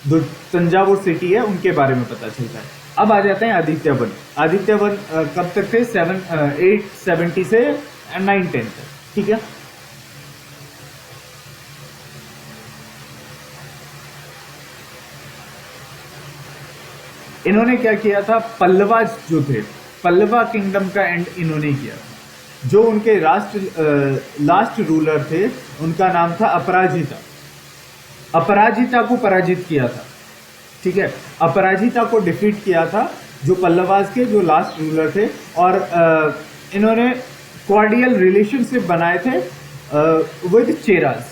जो तंजावुर सिटी है उनके बारे में पता चलता है। अब आ जाते हैं आदित्य वन। आदित्य वन कब तक थे, 870 से 910 तक, ठीक है। इन्होंने क्या किया था, पल्लवा जो थे, पल्लवा किंगडम का एंड इन्होंने किया था। जो उनके लास्ट रूलर थे उनका नाम था अपराजिता। अपराजिता को पराजित किया था, ठीक है, अपराजिता को डिफीट किया था, जो पल्लवास के जो लास्ट रूलर थे। और इन्होंने कॉर्डियल रिलेशनशिप बनाए थे विद चेराज,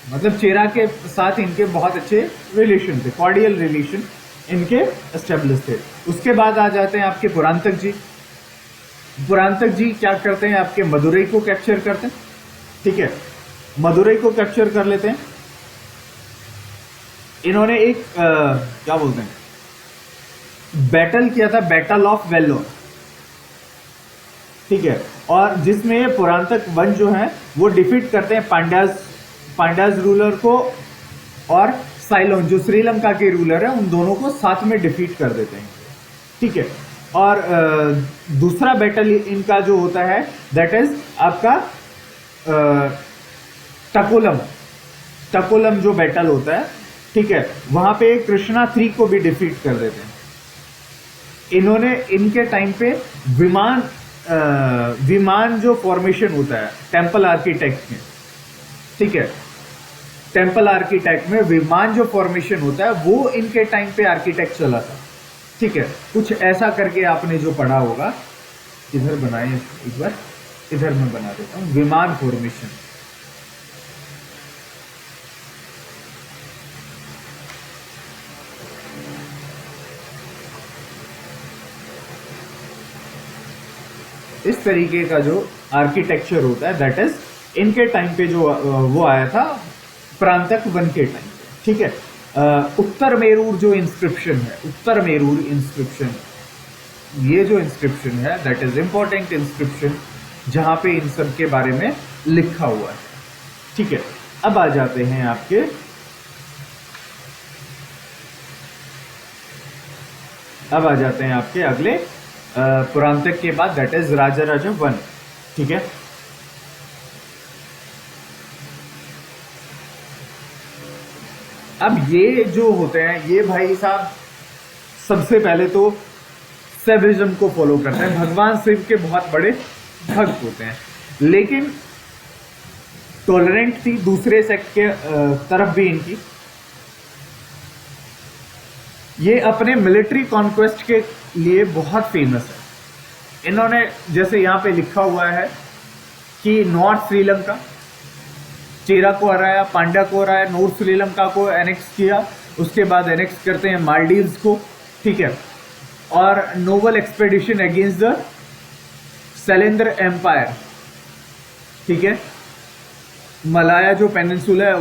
मतलब चेरा के साथ इनके बहुत अच्छे रिलेशन थे, कॉर्डियल रिलेशन इनके एस्टेब्लिश थे। उसके बाद आ जाते हैं आपके पुरांतक जी। पुरांतक जी क्या करते हैं, आपके मदुरई को कैप्चर करते हैं, ठीक है, मदुरई को कैप्चर कर लेते हैं। इन्होंने एक क्या बोलते हैं, बैटल किया था, बैटल ऑफ वेल्लोर, ठीक है। और जिसमें ये पुरांतक वन जो है वो डिफीट करते हैं पांड्याज रूलर को, और साइलोन जो श्रीलंका के रूलर है, उन दोनों को साथ में डिफीट कर देते हैं, ठीक है। और दूसरा बैटल इनका जो होता है दैट इज आपका टकोलम जो बैटल होता है, ठीक है, वहां पे कृष्णा 3 को भी डिफीट कर देते हैं। इन्होंने इनके टाइम पे विमान जो फॉर्मेशन होता है टेम्पल आर्किटेक्ट में, ठीक है, टेम्पल आर्किटेक्ट में विमान जो फॉर्मेशन होता है वो इनके टाइम पे आर्किटेक्ट चला था, ठीक है। कुछ ऐसा करके आपने जो पढ़ा होगा, इधर बनाए एक बार, इधर मैं बना देता हूं, विमान फॉर्मेशन। इस तरीके का जो आर्किटेक्चर होता है दैट इज इनके टाइम पे जो वो आया था प्रांतक वन के टाइम पे, ठीक है। उत्तर मेरूर जो इंस्क्रिप्शन है, उत्तर मेरूर इंस्क्रिप्शन, ये जो इंस्क्रिप्शन है दैट इज इंपॉर्टेंट इंस्क्रिप्शन, जहां पे इन सब के बारे में लिखा हुआ है, ठीक है। अब आ जाते हैं आपके अगले पुरांतक के बाद, दैट इज राजा वन, ठीक है। अब ये जो होते हैं, ये भाई साहब सबसे पहले तो सेविज्म को फॉलो करते हैं, भगवान शिव के बहुत बड़े भक्त होते हैं, लेकिन टॉलरेंट थी दूसरे सेक्ट के तरफ भी इनकी। ये अपने मिलिट्री कॉन्क्वेस्ट के लिए बहुत फेमस है। इन्होंने जैसे यहां पे लिखा हुआ है कि नॉर्थ श्रीलंका, चेरा को हराया, पांड्या को हराया, नॉर्थ श्रीलंका को एनेक्स किया, उसके बाद एनेक्स करते हैं मालदीव्स को, ठीक है। और naval expedition against the Shailendra empire, ठीक है, मलाया जो पेनिनसुला है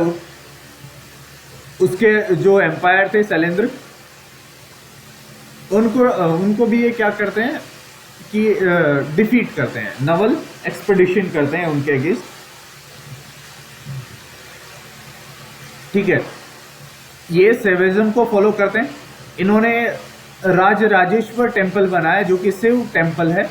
उसके जो एम्पायर थे शैलेंद्र, उनको भी ये क्या करते हैं, की डिफीट करते हैं, नवल एक्सपेडिशन करते हैं उनके अगेंस्ट। ठीक है, ये सेविज्म को फॉलो करते हैं। इन्होंने राजराजेश्वर टेम्पल बनाया जो कि शिव टेम्पल है।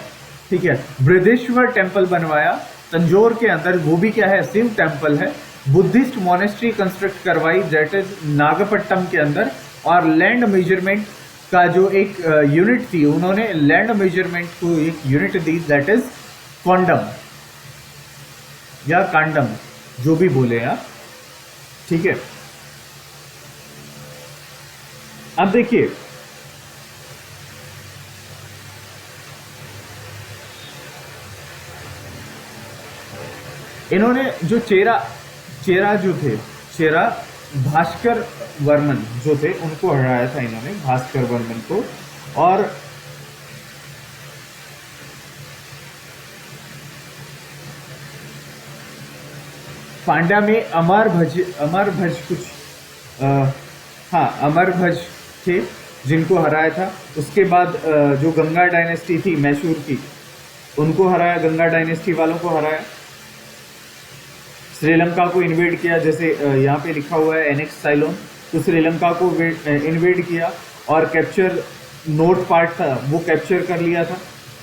ठीक है, बृहदेश्वर टेम्पल बनवाया तंजौर के अंदर, वो भी क्या है, शिव टेम्पल है। बुद्धिस्ट मोनेस्ट्री कंस्ट्रक्ट करवाई दैट इज नागपट्टनम के अंदर। और लैंड मेजरमेंट का जो एक यूनिट थी, उन्होंने लैंड मेजरमेंट को एक unit the that is condom या कांडम, जो भी बोले आप। ठीक है, अब देखिए इन्होंने जो चेरा जो थे, चेरा भास्कर वर्मन जो थे, उनको हराया था इन्होंने, भास्कर वर्मन को। और पांड्या में अमरभज कुछ हाँ अमरभज थे जिनको हराया था। उसके बाद जो गंगा डायनेस्टी थी मैसूर की, उनको हराया, गंगा डायनेस्टी वालों को हराया। श्रीलंका को इन्वेड किया, जैसे यहाँ पे लिखा हुआ है एनेक्स साइलोन, तो श्रीलंका को इन्वेड किया और कैप्चर, नॉर्थ पार्ट था वो कैप्चर कर लिया था।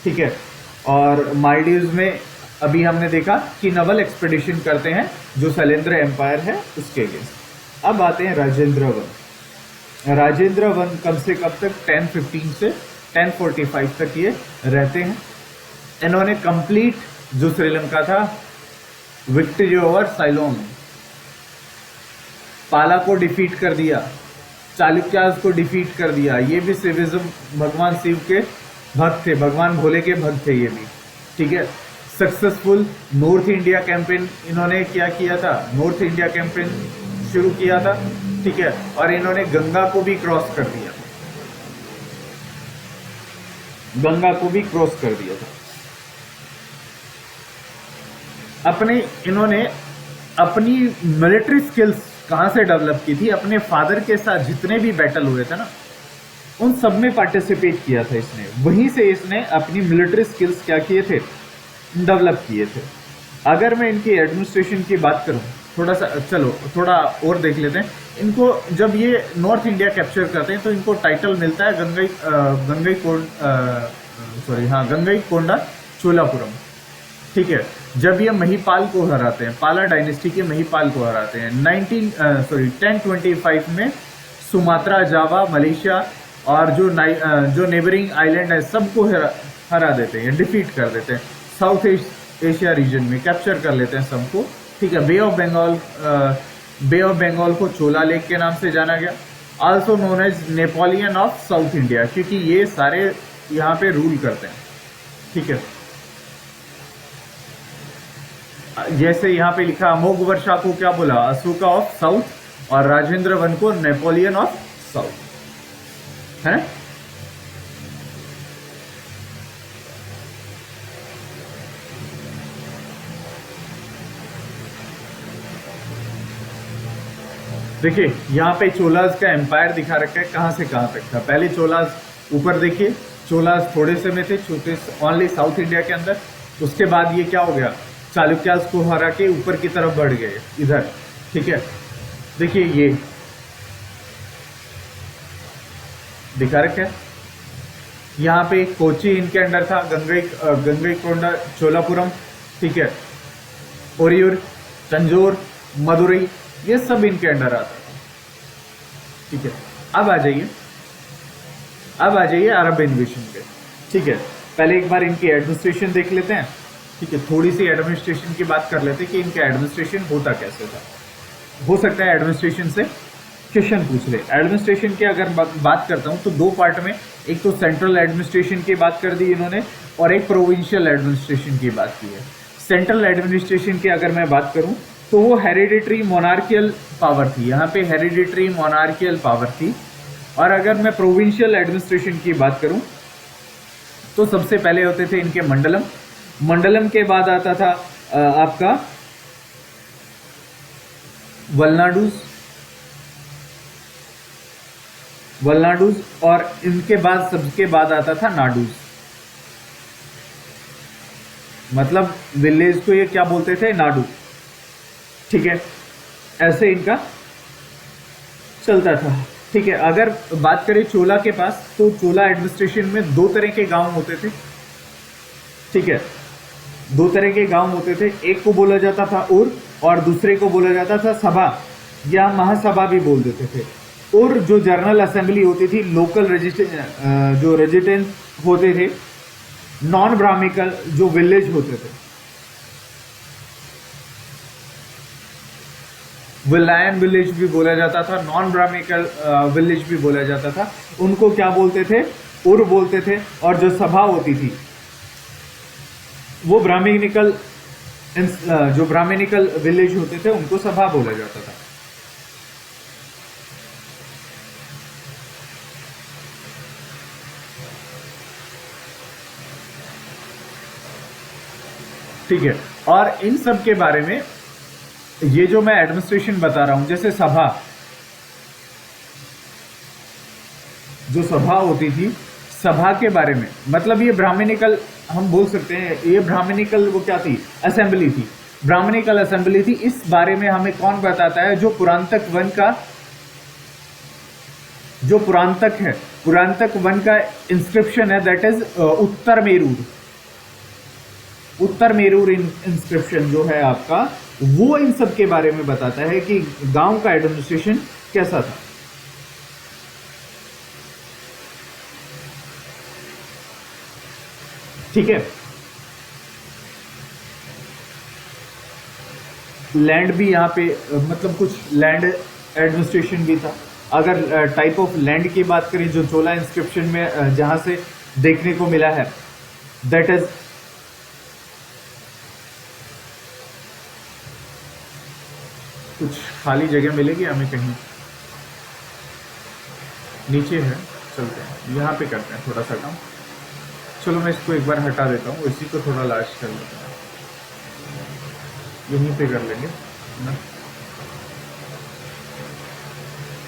ठीक है, और मालदीव्स में अभी हमने देखा कि नवल एक्सपेडिशन करते हैं जो शैलेंद्र एम्पायर है उसके अगेंस्ट। अब आते हैं राजेंद्र वन। राजेंद्र वन कब से कब तक, 1015 से 1045 तक ये रहते हैं। इन्होंने कंप्लीट जो श्रीलंका था विक्ट्री ओवर साइलोन, पाला को डिफीट कर दिया, चालुक्यास को डिफीट कर दिया। ये भी शिविज्म, भगवान शिव के भक्त थे, भगवान भोले के भक्त थे ये भी। ठीक है, सक्सेसफुल नॉर्थ इंडिया कैंपेन इन्होंने क्या किया था, नॉर्थ इंडिया कैंपेन शुरू किया था। ठीक है, और इन्होंने गंगा को भी क्रॉस कर दिया, गंगा को भी क्रॉस कर दिया था। इन्होंने अपनी मिलिट्री स्किल्स कहां से डेवलप की थी, अपने फादर के साथ जितने भी बैटल हुए थे ना, उन सब में पार्टिसिपेट किया था इसने। वहीं से इसने अपनी मिलिट्री स्किल्स क्या किए थे, डेवलप किए थे। अगर मैं इनकी एडमिनिस्ट्रेशन की बात करूं, थोड़ा सा चलो थोड़ा और देख लेते हैं इनको। जब ये नॉर्थ इंडिया कैप्चर करते हैं तो इनको टाइटल मिलता है गंगई कोंडा चोलापुरम। ठीक है, जब ये महिपाल को हराते हैं, पाला डायनेस्टी के महिपाल को हराते हैं 1025 में, सुमात्रा, जावा, मलेशिया और जो नेबरिंग आइलैंड है सबको हरा देते हैं, डिफीट कर देते हैं। साउथ एशिया रीजन में कैप्चर कर लेते हैं सबको। ठीक है, बे ऑफ बंगाल को चोला लेक के नाम से जाना गया, also known as Napoleon of South India, क्योंकि ये सारे यहाँ पे रूल करते हैं। ठीक है, जैसे यहाँ पे लिखा, अमोघ वर्षा को क्या बोला, अशोका ऑफ साउथ, और राजेंद्र वन को नेपोलियन ऑफ साउथ, है। देखिए यहाँ पे चोलास का एम्पायर दिखा रखा है, कहाँ से कहाँ तक था। पहले चोलास ऊपर देखिए, चोलास थोड़े से में थे, छोटे ओनली साउथ इंडिया के अंदर। उसके बाद ये क्या हो गया, चालुक्यास को हरा के ऊपर की तरफ बढ़ गए इधर। ठीक है, देखिए ये दिखा रखा है। यहाँ पे कोची इनके अंडर था, गंगई कोंडा चोलापुरम। ठीक है, ओरियूर, तंजौर, मदुरई, ये सब इनके अंडर आता था। ठीक है, अब आ जाइए अरब इन्वेशन पे। ठीक है, पहले एक बार इनकी एडमिनिस्ट्रेशन देख लेते हैं। ठीक है, थोड़ी सी एडमिनिस्ट्रेशन की बात कर लेते हैं कि इनका एडमिनिस्ट्रेशन होता कैसे था। हो सकता है एडमिनिस्ट्रेशन से क्वेश्चन पूछ ले। एडमिनिस्ट्रेशन की अगर बात करता हूँ तो दो पार्ट में, एक तो सेंट्रल एडमिनिस्ट्रेशन की बात कर दी इन्होंने और एक प्रोविंशियल एडमिनिस्ट्रेशन की बात की है। सेंट्रल एडमिनिस्ट्रेशन की अगर मैं बात करूँ तो वो हेरिडिटरी मोनार्कियल पावर थी, यहाँ पे हेरिडिटरी मोनार्कियल पावर थी। और अगर मैं प्रोविंशियल एडमिनिस्ट्रेशन की बात करूँ तो सबसे पहले होते थे इनके मंडलम, मंडलम के बाद आता था आपका वलनाडूज, और इनके बाद सबके बाद आता था नाडूज। मतलब विलेज को ये क्या बोलते थे, नाडू। ठीक है, ऐसे इनका चलता था। ठीक है, अगर बात करें चोला के पास, तो चोला एडमिनिस्ट्रेशन में दो तरह के गांव होते थे। ठीक है, दो तरह के गांव होते थे, एक को बोला जाता था उर और दूसरे को बोला जाता था सभा या महासभा भी बोल देते थे। उर जो जनरल असेंबली होती थी, लोकल जो रेजिडेंट होते थे, नॉन ब्राह्मिकल जो विलेज होते थे, विलायन विलेज भी बोला जाता था, नॉन ब्राह्मिकल विलेज भी बोला जाता था, उनको क्या बोलते थे, उर बोलते थे। और जो सभा होती थी वो ब्राह्मणिकल, जो ब्राह्मणिकल विलेज होते थे उनको सभा बोला जाता था। ठीक है, और इन सब के बारे में ये जो मैं एडमिनिस्ट्रेशन बता रहा हूं, जैसे सभा, जो सभा होती थी, सभा के बारे में मतलब ये ब्राह्मणिकल हम बोल सकते हैं, ये ब्राह्मणिकल वो क्या थी, असेंबली थी, ब्राह्मणिकल असेंबली थी। इस बारे में हमें कौन बताता है, जो पुरांतक वन का, जो पुरांतक है, पुरांतक वन का इंस्क्रिप्शन है, that is Uttar Merur. Uttar Merur inscription जो है आपका, वो इन सब के बारे में बताता है कि गांव का एडमिनिस्ट्रेशन कैसा था। ठीक है, लैंड भी यहाँ पे मतलब कुछ लैंड एडमिनिस्ट्रेशन भी था। अगर टाइप ऑफ लैंड की बात करें, जो चोला इंस्क्रिप्शन में जहां से देखने को मिला है, दैट इज कुछ खाली जगह मिलेगी हमें कहीं नीचे है, चलते हैं यहाँ पे करते हैं थोड़ा सा काम। चलो मैं इसको एक बार हटा देता हूँ, इसी को थोड़ा लास्ट कर लेते हैं, यहीं पे कर लेंगे ना।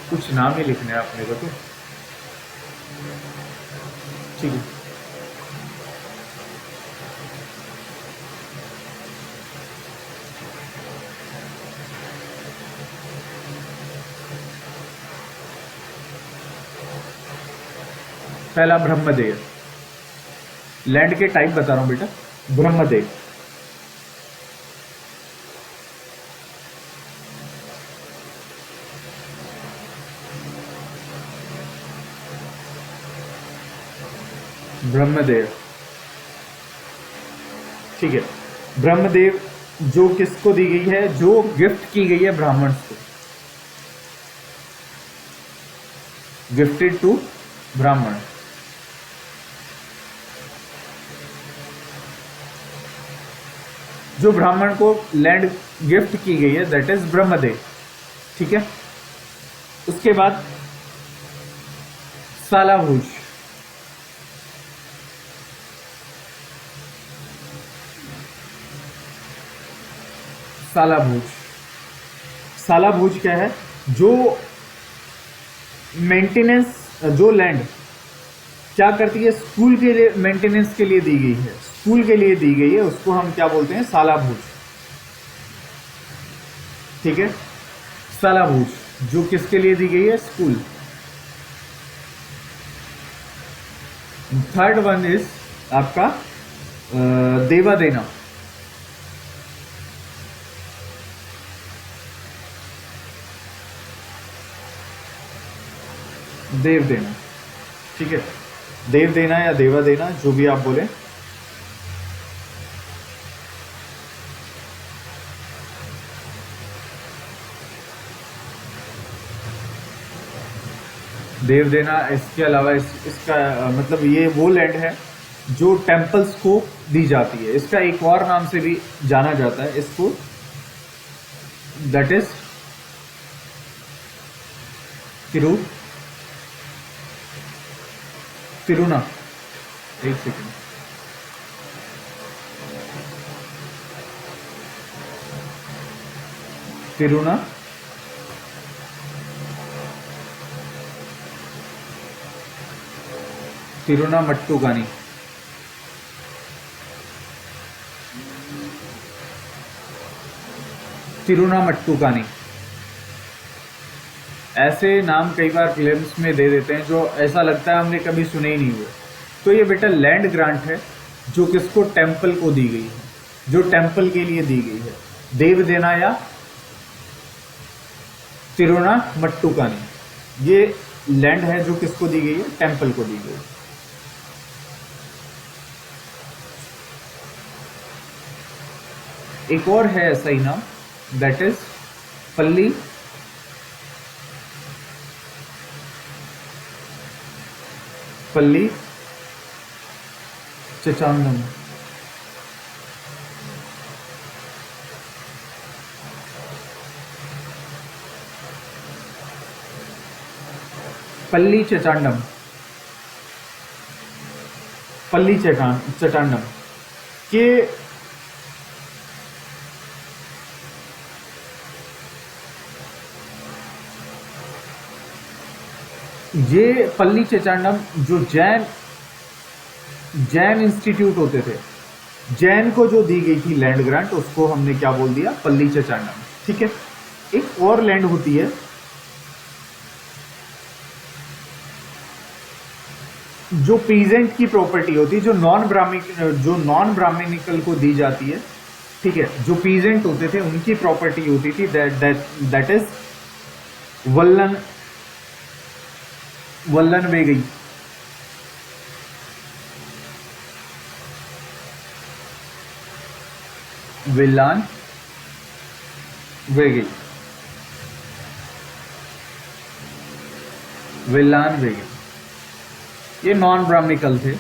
कुछ नाम ही लिखने हैं अपने को, तो ठीक है। पहला ब्रह्मदेव, लैंड के टाइप बता रहा हूं बेटा, ब्रह्मदेव। ब्रह्मदेव, ठीक है। ब्रह्मदेव जो किसको दी गई है, जो गिफ्ट की गई है ब्राह्मण को, गिफ्टेड टू ब्राह्मण। जो ब्राह्मण को लैंड गिफ्ट की गई है, दैट इज ब्रह्मदेव। ठीक है, उसके बाद सालाभूज, सालाभूज, सालाभूज क्या है, जो मेंटेनेंस, जो लैंड क्या करती है, स्कूल के लिए मेंटेनेंस के लिए दी गई है, स्कूल के लिए दी गई है, उसको हम क्या बोलते हैं, सालाभूज। ठीक है, सालाभूज जो किसके लिए दी गई है, स्कूल। थर्ड वन इज आपका देवा देना, देव देना। ठीक है, देव देना या देवा देना, जो भी आप बोले। देव देना, इसके अलावा इसका मतलब ये वो लैंड है जो टेम्पल्स को दी जाती है। इसका एक और नाम से भी जाना जाता है इसको, दैट इज तिरुना। एक सेकेंड, तिरुना, तिरुना मट्टुगानी, तिरुनामट्टुकानी। ऐसे नाम कई बार फिल्म्स में दे देते हैं जो ऐसा लगता है हमने कभी सुने ही नहीं हुए। तो ये बेटा लैंड ग्रांट है जो किसको, टेम्पल को दी गई है, जो टेम्पल के लिए दी गई है। देव देना या तिरुनामट्टुकानी, ये लैंड है जो किसको दी गई है, टेम्पल को दी गई है। एक और है ऐसा ही नाम, दैट इज पल्ली चचांडम। पल्ली चचांडम, पल्ली चटांडम के ये पल्ली चचांडम जो जैन इंस्टीट्यूट होते थे, जैन को जो दी गई थी लैंड ग्रांट, उसको हमने क्या बोल दिया, पल्ली चचांडम। ठीक है। एक और लैंड होती है जो पीजेंट की प्रॉपर्टी होती है, जो नॉन ब्राह्मणिकल को दी जाती है। ठीक है। जो पीजेंट होते थे उनकी प्रॉपर्टी होती थी, दैट इज वल्लन वे गई। विलान वे गई, विलान वे गई। ये नॉन ब्राह्मणिकल थे,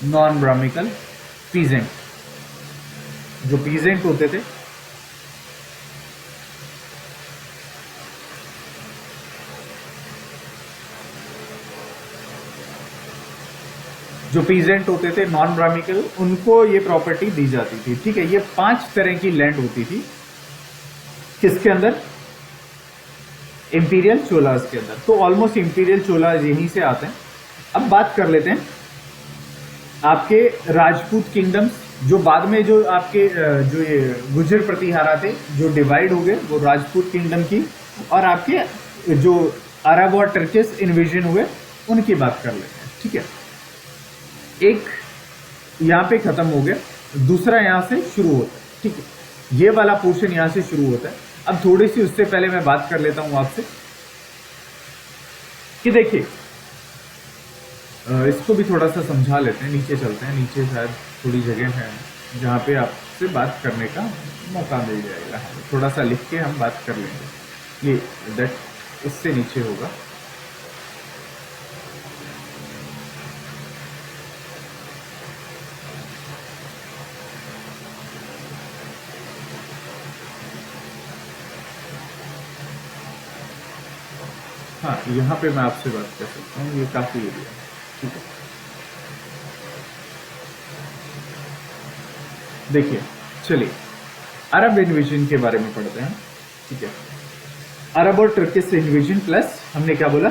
नॉन ब्राह्मणिकल पीजेंट, जो पीजेंट होते थे नॉन ब्राह्मणिकल, उनको ये प्रॉपर्टी दी जाती थी। ठीक है। ये 5 तरह की लैंड होती थी किसके अंदर, इंपीरियल चोलास के अंदर। तो ऑलमोस्ट इंपीरियल चोलास यहीं से आते हैं। अब बात कर लेते हैं आपके राजपूत किंगडम्स, जो बाद में जो आपके जो ये गुजर प्रतिहारा थे जो डिवाइड हो गए, वो राजपूत किंगडम की, और आपके जो अरब और टर्किश इन्वेजन हुए उनकी बात कर लेते हैं। ठीक है। एक यहां पे खत्म हो गया, दूसरा यहां से शुरू होता है। ठीक है। ये वाला पोर्शन यहां से शुरू होता है। अब थोड़ी सी उससे पहले मैं बात कर लेता हूं आपसे कि देखिए, इसको भी थोड़ा सा समझा लेते हैं। नीचे चलते हैं, नीचे शायद थोड़ी जगह है जहां पे आपसे बात करने का मौका मिल जाएगा। थोड़ा सा लिख के हम बात कर लेंगे। ये दैट इससे नीचे होगा। हाँ, यहाँ पे मैं आपसे बात कर सकता हूँ, ये काफी एरिया है। ठीक है। देखिए, चलिए अरब इन्वेजन के बारे में पढ़ते हैं। ठीक है। अरब और टर्किश इन्वेजन प्लस हमने क्या बोला,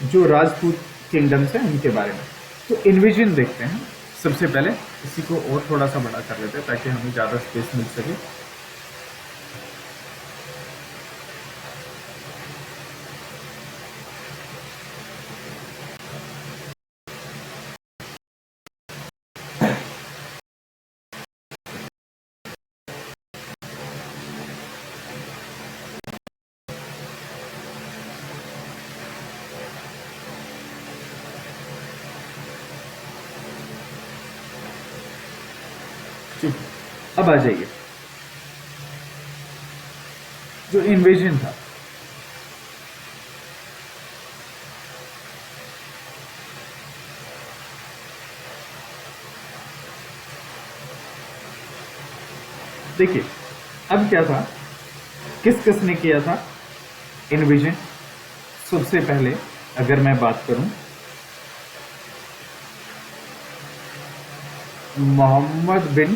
जो राजपूत किंगडम्स है उनके बारे में। तो इन्वेजन देखते हैं। सबसे पहले इसी को और थोड़ा सा बड़ा कर लेते हैं ताकि हमें ज्यादा स्पेस मिल सके। ठीक, अब आ जाइए, जो इन्वेजन था, देखिए अब क्या था, किस ने किया था इन्वेजन। सबसे पहले अगर मैं बात करूं, मोहम्मद बिन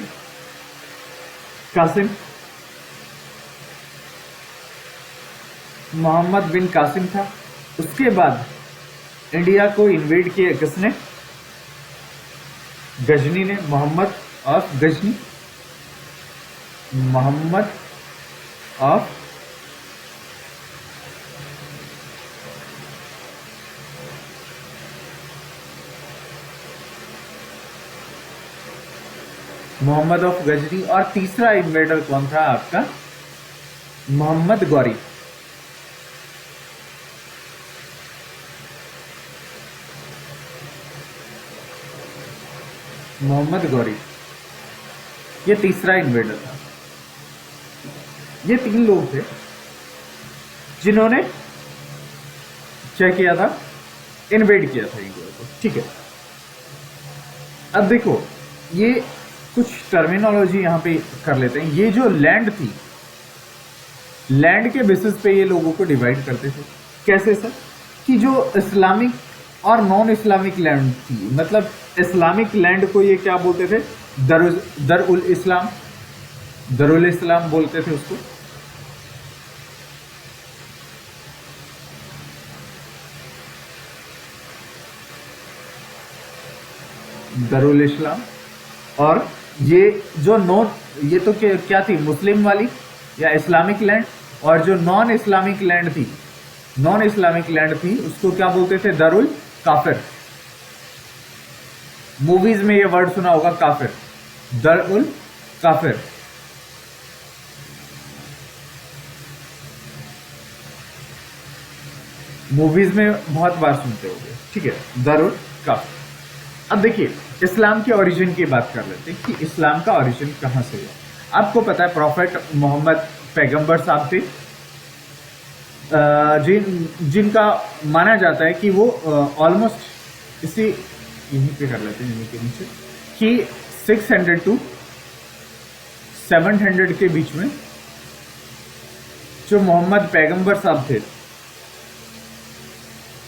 कासिम था। उसके बाद इंडिया को इन्वेड किया किसने, गजनी ने, Mohammad of Ghazni. Mohammad of Mohammad of Ghazni, और तीसरा इन्वेडर कौन था आपका? मोहम्मद गौरी। मोहम्मद गौरी ये तीसरा इन्वेडर था। ये 3 लोग थे जिन्होंने क्या किया था, इन्वेड किया था इंडिया को। ठीक है, अब देखो ये कुछ टर्मिनोलॉजी यहाँ पे कर लेते हैं। ये जो लैंड थी, लैंड के बेसिस पे ये लोगों को डिवाइड करते थे। कैसे सर? कि जो इस्लामिक और नॉन इस्लामिक लैंड थी, मतलब इस्लामिक लैंड को ये क्या बोलते थे? दरुल इस्लाम, दरुल इस्लाम बोलते थे उसको। दरुल इस्लाम। और ये जो नॉन, ये तो क्या थी, मुस्लिम वाली या इस्लामिक लैंड। और जो नॉन इस्लामिक लैंड थी, नॉन इस्लामिक लैंड थी, उसको क्या बोलते थे? दरुल काफिर। मूवीज में ये वर्ड सुना होगा, काफिर, दरुल काफिर। मूवीज में बहुत बार सुनते होंगे। ठीक है, दरुल काफिर। अब देखिए इस्लाम के ओरिजिन की बात कर लेते हैं कि इस्लाम का ओरिजिन कहाँ से हुआ। आपको पता है प्रॉफेट मोहम्मद पैगंबर साहब थे, जिनका माना जाता है कि वो ऑलमोस्ट इसी यहीं पे कर लेते हैं, यहीं के नीचे, कि 600 टू 700 के बीच में जो मोहम्मद पैगंबर साहब थे,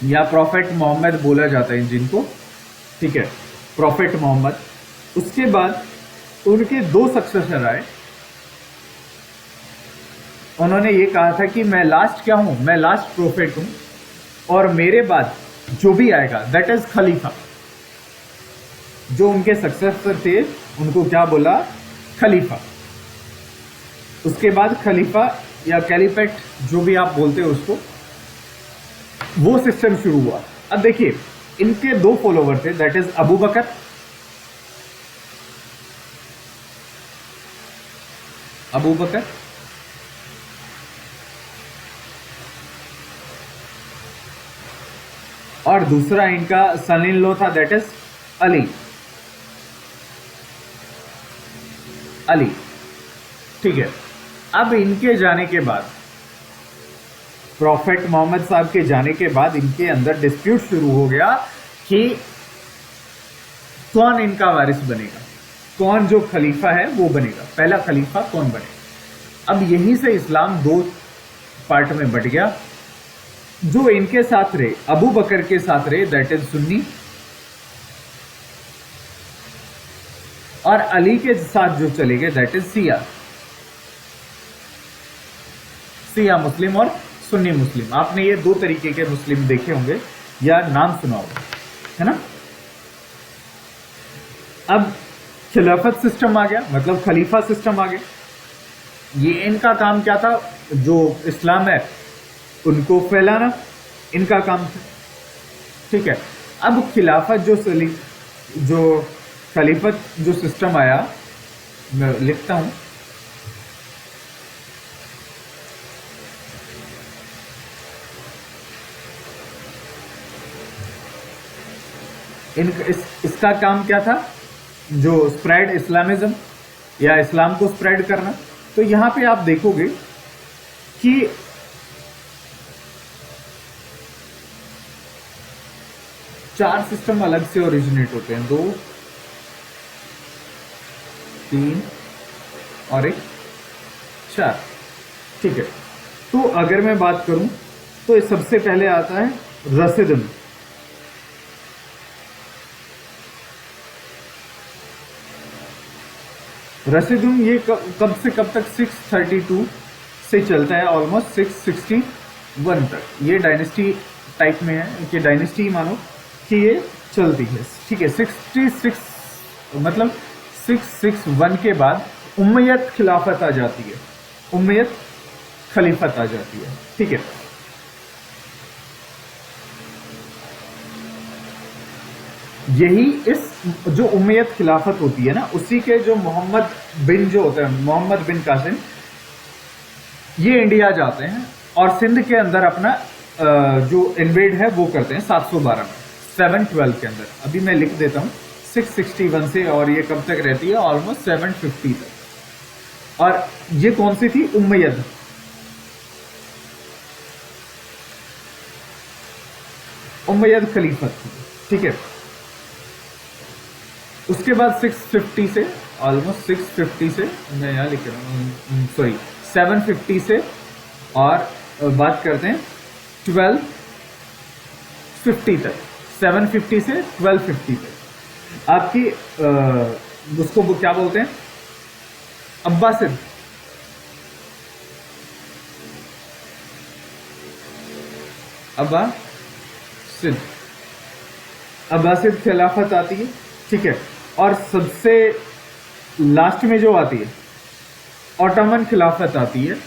या प्रॉफेट मोहम्मद बोला जाता है जिनको, ठीक है, प्रॉफेट मोहम्मद। उसके बाद उनके 2 सक्सेसर आए। उन्होंने ये कहा था कि मैं लास्ट क्या हूं, मैं लास्ट प्रोफेट हूं, और मेरे बाद जो भी आएगा दैट इज खलीफा। जो उनके सक्सेसर थे उनको क्या बोला? खलीफा। उसके बाद खलीफा या कैलिफेट, जो भी आप बोलते हो उसको, वो सिस्टम शुरू हुआ। अब देखिए इनके 2 फॉलोवर थे, दैट इज अबू बकर, अबू बकर, और दूसरा इनका सन इन लॉ था, दैट इज अली, अली। ठीक है, अब इनके जाने के बाद, प्रॉफेट मोहम्मद साहब के जाने के बाद, इनके अंदर डिस्प्यूट शुरू हो गया कि कौन इनका वारिस बनेगा, कौन जो खलीफा है वो बनेगा, पहला खलीफा कौन बनेगा। अब यहीं से इस्लाम 2 पार्ट में बट गया। जो इनके साथ रहे, अबू बकर के साथ रहे, दैट इज सुन्नी, और अली के साथ जो चले गए दैट इज शिया, शिया मुस्लिम और सुन्नी मुस्लिम। आपने ये 2 तरीके के मुस्लिम देखे होंगे या नाम सुना होगा, है ना। अब खिलाफत सिस्टम आ गया, मतलब खलीफा सिस्टम आ गया। ये इनका काम क्या था? जो इस्लाम है उनको फैलाना इनका काम था। ठीक है, अब खिलाफत जो खलीफत जो सिस्टम आया, मैं लिखता हूं, इसका काम क्या था? जो स्प्रेड इस्लामिज्म या इस्लाम को स्प्रेड करना। तो यहां पे आप देखोगे कि चार सिस्टम अलग से ओरिजिनेट होते हैं, 2, 3 और 1, 4। ठीक है, तो अगर मैं बात करूं तो सबसे पहले आता है रसीदम। रसीदुम ये कब से कब तक? 632 से चलता है ऑलमोस्ट 661 तक। ये डायनेस्टी टाइप में है कि डायनेस्टी मानो कि ये चलती है। ठीक है, 66 मतलब 661 के बाद उम्मयद खिलाफत आ जाती है, उम्मयद खलीफत आ जाती है। ठीक है, यही इस जो उम्मयद खिलाफत होती है ना, उसी के जो मोहम्मद बिन जो होते हैं, मोहम्मद बिन कासिम, ये इंडिया जाते हैं और सिंध के अंदर अपना जो इन्वेड है वो करते हैं 712 में, 712 के अंदर। अभी मैं लिख देता हूँ 661 से, और ये कब तक रहती है, ऑलमोस्ट 750 तक। और ये कौन सी थी, उम्मयद, उम्मयद खलीफत थी। ठीक है, उसके बाद 650 से, ऑलमोस्ट 650 से, मैं यहाँ लिख रहा हूँ, सॉरी 750 से, और बात करते हैं 1250 तक, 750 से 1250 तक आपकी उसको वो क्या बोलते हैं, अब्बासिद, अब्बासिद खिलाफत आती है। ठीक है, और सबसे लास्ट में जो आती है ऑटोमन खिलाफत आती है,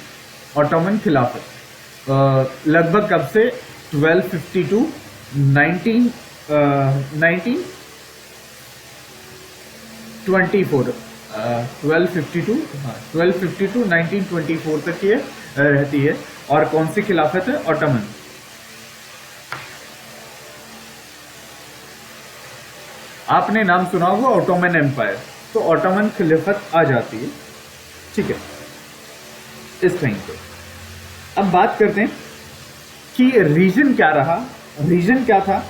ऑटोमन खिलाफत लगभग कब से, 1252 1924, 1252, हाँ 1252 1924 तक ये रहती है। और कौन सी खिलाफत है, ऑटोमन। आपने नाम सुना होगा ऑटोमन एम्पायर, तो ऑटोमन खिलाफत आ जाती है। ठीक है, इस टाइम पे अब बात करते हैं कि रीजन क्या रहा, रीजन क्या था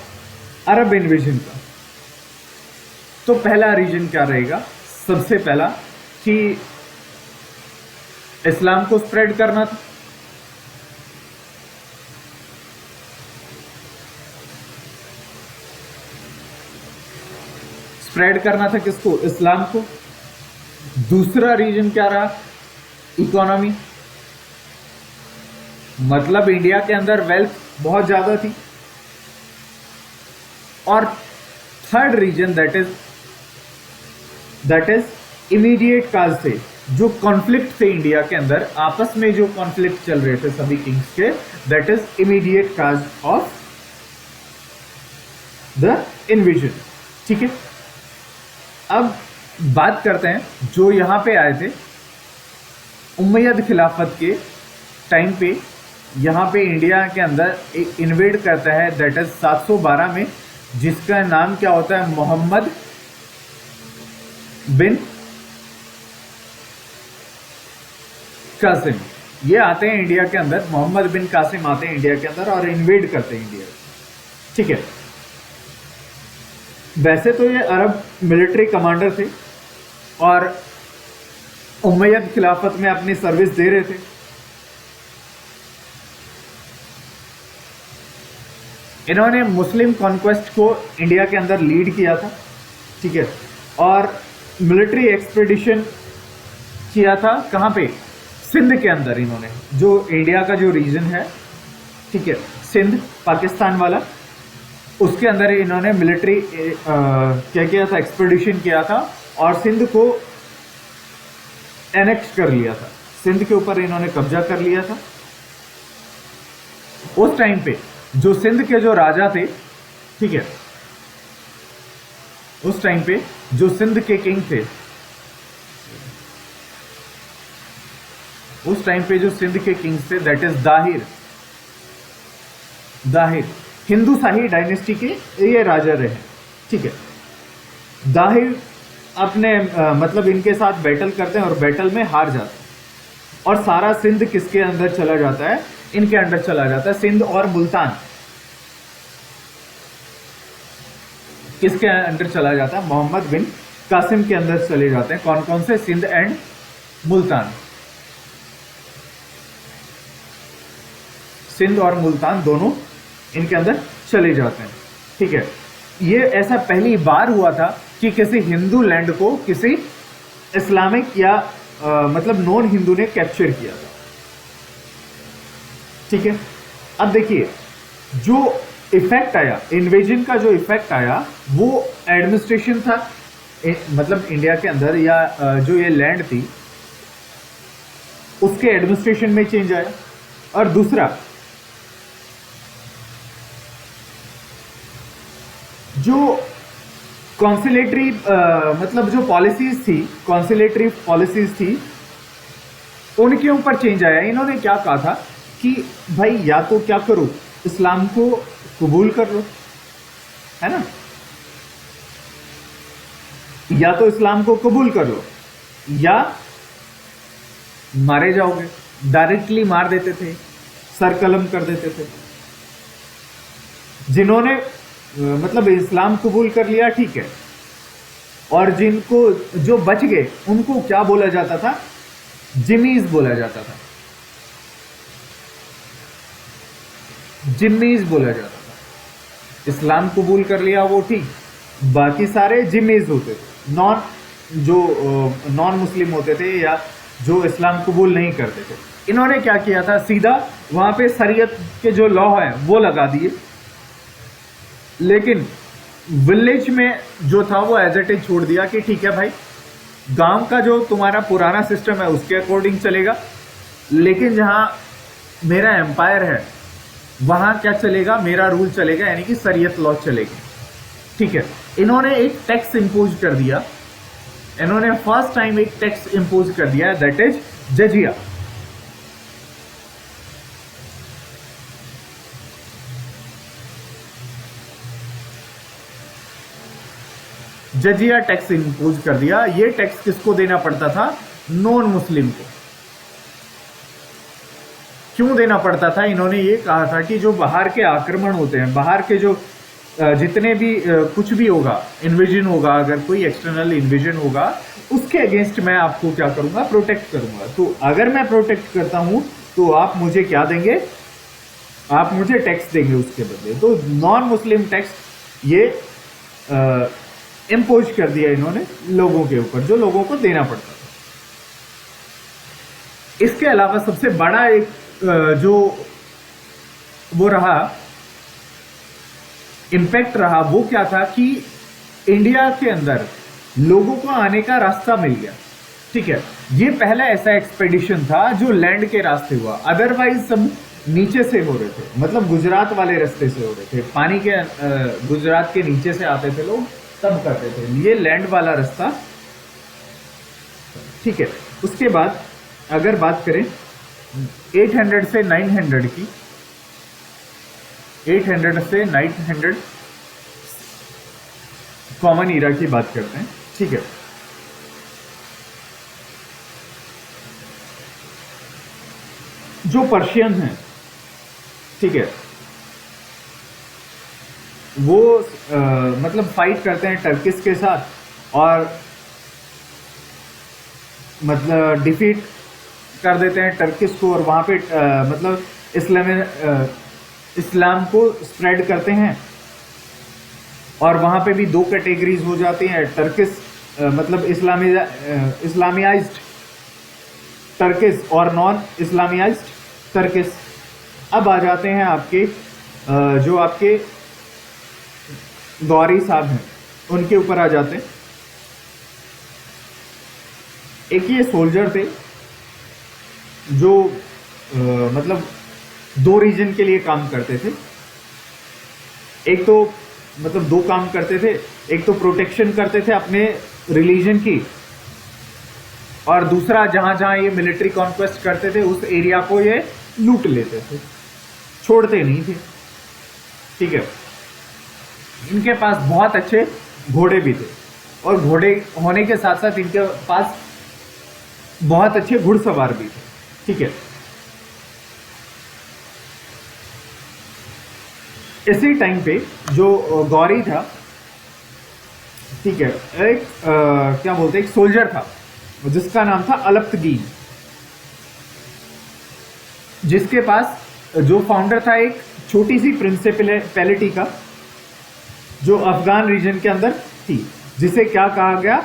अरब इन्वेजन का। तो पहला रीजन क्या रहेगा, सबसे पहला कि इस्लाम को स्प्रेड करना था। स्प्रेड करना था किसको, इस्लाम को। दूसरा रीजन क्या रहा, इकोनॉमी, मतलब इंडिया के अंदर वेल्थ बहुत ज्यादा थी। और third reason that is immediate cause से, जो कॉन्फ्लिक्ट थे इंडिया के अंदर, आपस में जो कॉन्फ्लिक्ट चल रहे थे सभी किंग्स के, that is immediate cause of the invasion. ठीक है, अब बात करते हैं जो यहां पे आए थे उम्मयद खिलाफत के टाइम पे, यहां पे इंडिया के अंदर एक इन्वेड करता है, दैट इज 712 में, जिसका नाम क्या होता है, मोहम्मद बिन कासिम। ये आते हैं इंडिया के अंदर, मोहम्मद बिन कासिम आते हैं इंडिया के अंदर और इन्वेड करते हैं इंडिया। ठीक है, वैसे तो ये अरब मिलिट्री कमांडर थे और उम्मयद खिलाफत में अपनी सर्विस दे रहे थे। इन्होंने मुस्लिम कॉन्क्वेस्ट को इंडिया के अंदर लीड किया था। ठीक है, और मिलिट्री एक्सपेडिशन किया था कहां पे, सिंध के अंदर। इन्होंने जो इंडिया का जो रीजन है, ठीक है, सिंध पाकिस्तान वाला, उसके अंदर इन्होंने मिलिट्री क्या किया था, एक्सपेडिशन किया था और सिंध को एनेक्ट कर लिया था, सिंध के ऊपर इन्होंने कब्जा कर लिया था। उस टाइम पे जो सिंध के जो राजा थे, ठीक है, उस टाइम पे जो सिंध के किंग थे, उस टाइम पे जो सिंध के किंग थे, that is Dahir Hindu shahi dynasty के ये राजा रहे। ठीक है, दाहिर अपने मतलब इनके साथ बैटल करते हैं और बैटल में हार जाते हैं और सारा सिंध किसके अंदर चला जाता है, इनके अंदर चला जाता है। सिंध और मुल्तान किसके अंदर चला जाता है, मोहम्मद बिन कासिम के अंदर चले जाते हैं। कौन कौन से, सिंध एंड मुल्तान, सिंध और मुल्तान दोनों इनके अंदर चले जाते हैं। ठीक है, ये ऐसा पहली बार हुआ था कि किसी हिंदू लैंड को किसी इस्लामिक या मतलब नॉन हिंदू ने कैप्चर किया था। ठीक है, अब देखिए जो इफेक्ट आया, इन्वेजन का जो इफेक्ट आया वो एडमिनिस्ट्रेशन था, मतलब इंडिया के अंदर या जो ये लैंड थी, उसके एडमिनिस्ट्रेशन में चेंज आया। और दूसरा, जो कॉन्सिलेटरी मतलब जो पॉलिसीज थी, कॉन्सिलेटरी पॉलिसीज थी, उनके ऊपर चेंज आया। इन्होंने क्या कहा था कि भाई या तो क्या करो, इस्लाम को कबूल कर लो, है ना, या तो इस्लाम को कबूल कर लो या मारे जाओगे। डायरेक्टली मार देते थे, सर कलम कर देते थे। जिन्होंने मतलब इस्लाम कबूल कर लिया ठीक है, और जिनको जो बच गए उनको क्या बोला जाता था, जिमीज बोला जाता था, जिम्मीज बोला जाता था। इस्लाम कबूल कर लिया वो ठीक, बाकी सारे जिम्मीज होते थे, नॉन मुस्लिम होते थे या जो इस्लाम कबूल नहीं करते थे। इन्होंने क्या किया था, सीधा वहां पे शरीयत के जो लॉ है वो लगा दिए, लेकिन विलेज में जो था वो एज इट इज छोड़ दिया कि ठीक है भाई, गांव का जो तुम्हारा पुराना सिस्टम है उसके अकॉर्डिंग चलेगा, लेकिन जहां मेरा एम्पायर है वहां क्या चलेगा, मेरा रूल चलेगा, यानी कि शरीयत लॉ चलेगी। ठीक है, इन्होंने एक टैक्स इंपोज कर दिया, इन्होंने फर्स्ट टाइम एक टैक्स इंपोज कर दिया, दैट इज जजिया। जजिया टैक्स इंपोज कर दिया। ये टैक्स किसको देना पड़ता था, नॉन मुस्लिम को। क्यों देना पड़ता था, इन्होंने ये कहा था कि जो बाहर के आक्रमण होते हैं, बाहर के जो जितने भी कुछ भी होगा, इन्वेजन होगा, अगर कोई एक्सटर्नल इन्वेजन होगा, उसके अगेंस्ट मैं आपको क्या करूंगा, प्रोटेक्ट करूंगा। तो अगर मैं प्रोटेक्ट करता हूं तो आप मुझे क्या देंगे, आप मुझे टैक्स देंगे उसके बदले। तो नॉन मुस्लिम टैक्स ये इम्पोज कर दिया इन्होंने लोगों के ऊपर, जो लोगों को देना पड़ता था। इसके अलावा सबसे बड़ा एक जो वो रहा, इम्पैक्ट रहा, वो क्या था कि इंडिया के अंदर लोगों को आने का रास्ता मिल गया। ठीक है, ये पहला ऐसा एक्सपेडिशन था जो लैंड के रास्ते हुआ, अदरवाइज सब नीचे से हो रहे थे, मतलब गुजरात वाले रास्ते से हो रहे थे, पानी के गुजरात के नीचे से आते थे लोग, तब करते थे। ये लैंड वाला रास्ता। ठीक है, उसके बाद अगर बात करें 800 से 900 की, 800 से 900 कॉमन ईरा की बात करते हैं। ठीक है, जो पर्शियन हैं, ठीक है, वो मतलब फाइट करते हैं टर्किस के साथ और मतलब डिफीट कर देते हैं टर्किस को, और वहां पे मतलब इस्लाम को स्प्रेड करते हैं। और वहां पे भी दो कैटेगरीज हो जाती हैं, टर्किस मतलब इस्लामियाइज्ड टर्किस और नॉन इस्लामियाइज्ड टर्किस। अब आ जाते हैं आपके जो आपके गौरी साहब हैं, उनके ऊपर आ जाते हैं। एक ये सोल्जर थे जो मतलब दो रीजन के लिए काम करते थे। एक तो मतलब दो काम करते थे, एक तो प्रोटेक्शन करते थे अपने रिलीजन की, और दूसरा जहां जहां ये मिलिट्री कॉन्क्वेस्ट करते थे उस एरिया को ये लूट लेते थे, छोड़ते नहीं थे। ठीक है, इनके पास बहुत अच्छे घोड़े भी थे, और घोड़े होने के साथ साथ इनके पास बहुत अच्छे घुड़सवार भी थे। ठीक है, इसी टाइम पे जो गौरी था, ठीक है, एक क्या बोलते, एक सोल्जर था जिसका नाम था अलप्तगीन, जिसके पास जो फाउंडर था एक छोटी सी प्रिंसिपैलिटी का, जो अफगान रीजन के अंदर थी, जिसे क्या कहा गया,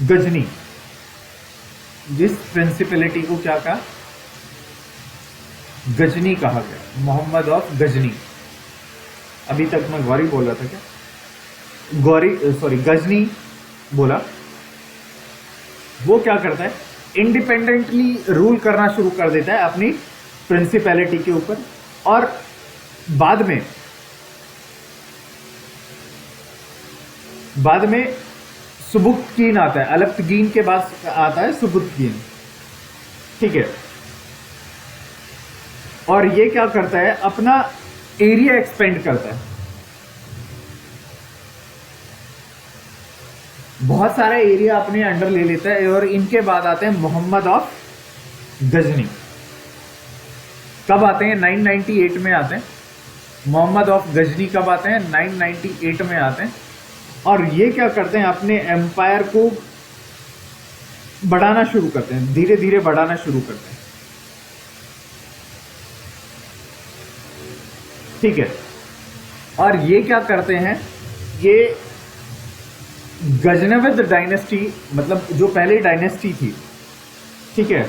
गजनी। जिस प्रिंसिपैलिटी को क्या कहा, गजनी कहा गया, मोहम्मद ऑफ गजनी। अभी तक मैं गौरी बोल रहा था क्या, गौरी सॉरी गजनी बोला। वो क्या करता है, इंडिपेंडेंटली रूल करना शुरू कर देता है अपनी प्रिंसिपैलिटी के ऊपर। और बाद में सुबुक्तगीन आता है, अलक्तगीन के बाद आता है सुबुक्तगीन, ठीक है। और ये क्या करता है, अपना एरिया एक्सपेंड करता है, बहुत सारा एरिया अपने अंडर ले लेता है। और इनके बाद आते हैं मोहम्मद ऑफ गजनी। कब आते हैं, 998 में आते हैं। मोहम्मद ऑफ गजनी कब आते हैं, 998 में आते हैं। और ये क्या करते हैं, अपने एम्पायर को बढ़ाना शुरू करते हैं, धीरे धीरे बढ़ाना शुरू करते हैं, ठीक है। और ये क्या करते हैं, ये गजनविद डायनेस्टी, मतलब जो पहले डायनेस्टी थी, ठीक है,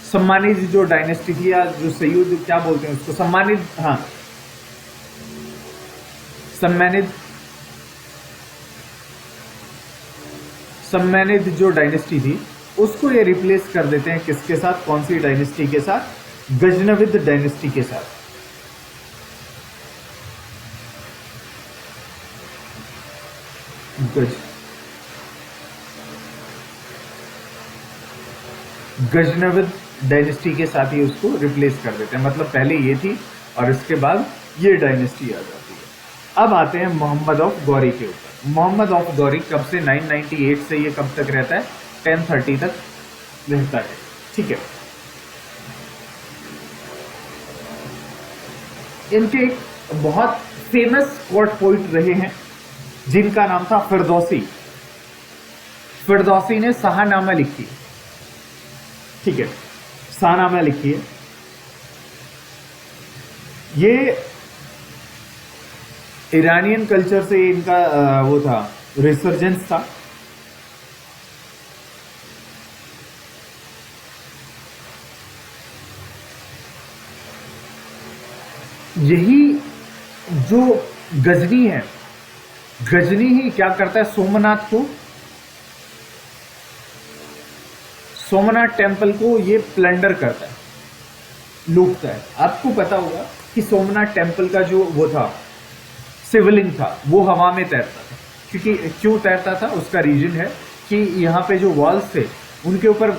सम्मानित जो डायनेस्टी थी, या जो सयूद क्या बोलते हैं उसको, सम्मानित, हाँ, सम्मानित जो डायनेस्टी थी, उसको ये रिप्लेस कर देते हैं किसके साथ, कौन सी डायनेस्टी के साथ, गजनविद डायनेस्टी के साथ। गजनविद डायनेस्टी के साथ ही उसको रिप्लेस कर देते हैं, मतलब पहले ये थी और इसके बाद ये डायनेस्टी आ जाती है। अब आते हैं मोहम्मद ऑफ गौरी के ऊपर। मोहम्मद ऑफ गौरी कब से, 998 से ये कब तक रहता है, 1030 तक रहता है, ठीक है। इनके एक बहुत फेमस कोर्ट पोइट रहे हैं जिनका नाम था फिरदौसी। फिरदौसी ने शाहनामा लिखी, ठीक है, शाहनामा लिखी है। ये ईरानियन कल्चर से इनका वो था, रिसर्जेंस था। यही जो गजनी है, गजनी ही क्या करता है, सोमनाथ टेम्पल को ये प्लंडर करता है, लूटता है। आपको पता होगा कि सोमनाथ टेम्पल का जो वो था, शिवलिंग था, वो हवा में तैरता था। क्योंकि क्यों तैरता था, उसका रीजन है कि यहाँ पे जो वॉल्स थे उनके ऊपर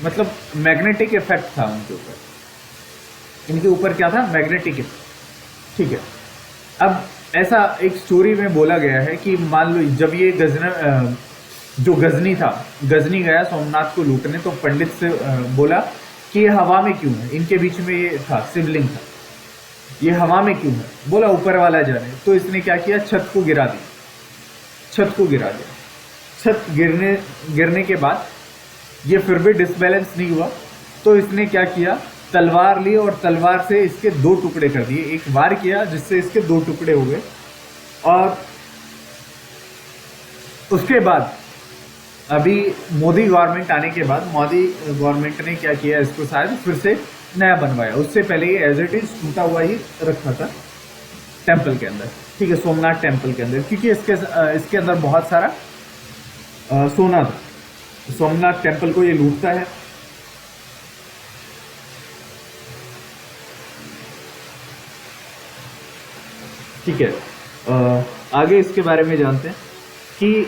मतलब मैग्नेटिक इफेक्ट था उनके ऊपर, इनके ऊपर क्या था, मैग्नेटिक इफेक्ट, ठीक है। अब ऐसा एक स्टोरी में बोला गया है कि मान लो जब ये जो गजनी था, गजनी गया सोमनाथ को लूटने, तो पंडित से बोला कि ये हवा में क्यों है, इनके बीच में ये था, शिवलिंग था, ये हवा में क्यों है, बोला ऊपर वाला जाने। तो इसने क्या किया, छत को गिरा दिया, छत को गिरा दिया। छत गिरने के बाद ये फिर भी डिसबैलेंस नहीं हुआ, तो इसने क्या किया, तलवार ली और तलवार से इसके दो टुकड़े कर दिए। एक वार किया जिससे इसके दो टुकड़े हो गए। और उसके बाद अभी मोदी गवर्नमेंट आने के बाद मोदी गवर्नमेंट ने क्या किया, इसको शायद फिर से नया बनवाया। उससे पहले ये एज इट इज टूटा हुआ ही रखा था टेम्पल के अंदर, ठीक है, सोमनाथ टेम्पल के अंदर, क्योंकि इसके अंदर बहुत सारा सोना था। सोमनाथ टेम्पल को ये लूटता है। ठीक है, आगे इसके बारे में जानते हैं कि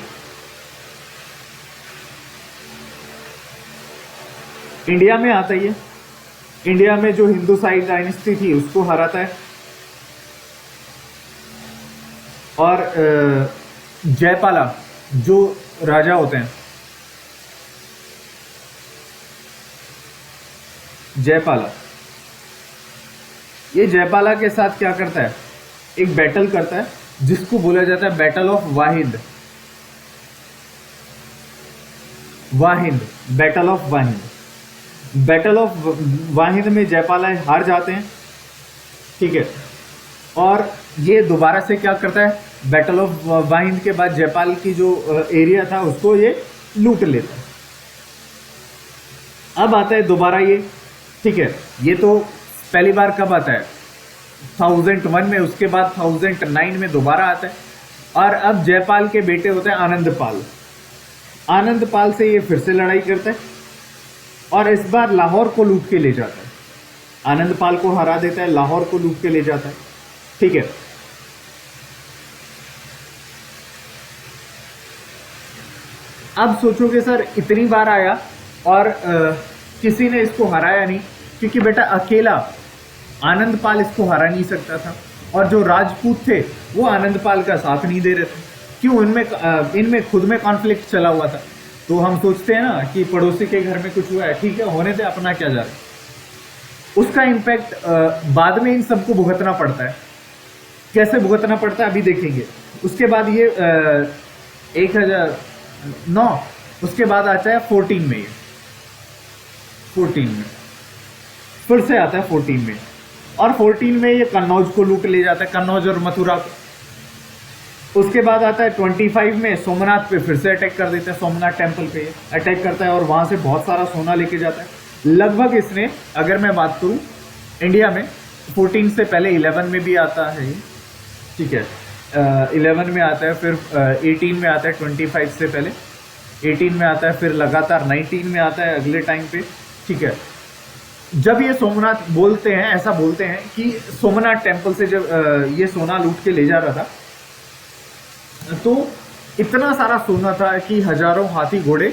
इंडिया में आता ही है। इंडिया में जो हिंदुसाइड डायनेस्टी थी उसको हराता है और जयपाला जो राजा होते हैं, जयपाला, ये जयपाला के साथ क्या करता है, एक बैटल करता है जिसको बोला जाता है battle of Wahid. Battle of Wahid. Battle of Wahid में जयपाला हार जाते हैं, ठीक है। और ये दोबारा से क्या करता है, बैटल ऑफ वाहिद के बाद जयपाल की जो एरिया था उसको ये लूट लेता है। अब आता है दोबारा ये, ठीक है। ये तो पहली बार कब आता है, 1001 में, उसके बाद 1009 में दोबारा आता है। और अब जयपाल के बेटे होते हैं आनंदपाल। आनंद पाल से ये फिर से लड़ाई करता है और इस बार लाहौर को लूट के ले जाता है। आनंद पाल को हरा देता है, लाहौर को लूट के ले जाता है। ठीक है, अब सोचोगे सर इतनी बार आया और किसी ने इसको हराया नहीं, क्योंकि बेटा अकेला आनंद पाल इसको हरा नहीं सकता था और जो राजपूत थे वो आनंद पाल का साथ नहीं दे रहे थे। क्यों? इनमें खुद में कॉन्फ्लिक्ट चला हुआ था। तो हम सोचते हैं ना कि पड़ोसी के घर में कुछ हुआ है, ठीक है होने दे, अपना क्या जा रहा है। उसका इम्पैक्ट बाद में इन सबको भुगतना पड़ता है। कैसे भुगतना पड़ता है अभी देखेंगे। उसके बाद ये 1009, उसके बाद आता है 14 में, 14 में फिर से आता है 14 में, और 14 में ये कन्नौज को लूट ले जाता है, कन्नौज और मथुरा को। उसके बाद आता है 25 में सोमनाथ पे फिर से अटैक कर देता है, सोमनाथ टेम्पल पे अटैक करता है और वहां से बहुत सारा सोना लेके जाता है। लगभग इसने, अगर मैं बात करूं इंडिया में, 14 से पहले 11 में भी आता है, ठीक है 11 में आता है, फिर 18 में आता है, 25 से पहले 18 में आता है, फिर लगातार 19 में आता है अगले टाइम पे। ठीक है, जब ये सोमनाथ बोलते हैं, ऐसा बोलते हैं कि सोमनाथ टेम्पल से जब ये सोना लूट के ले जा रहा था तो इतना सारा सोना था कि हजारों हाथी घोड़े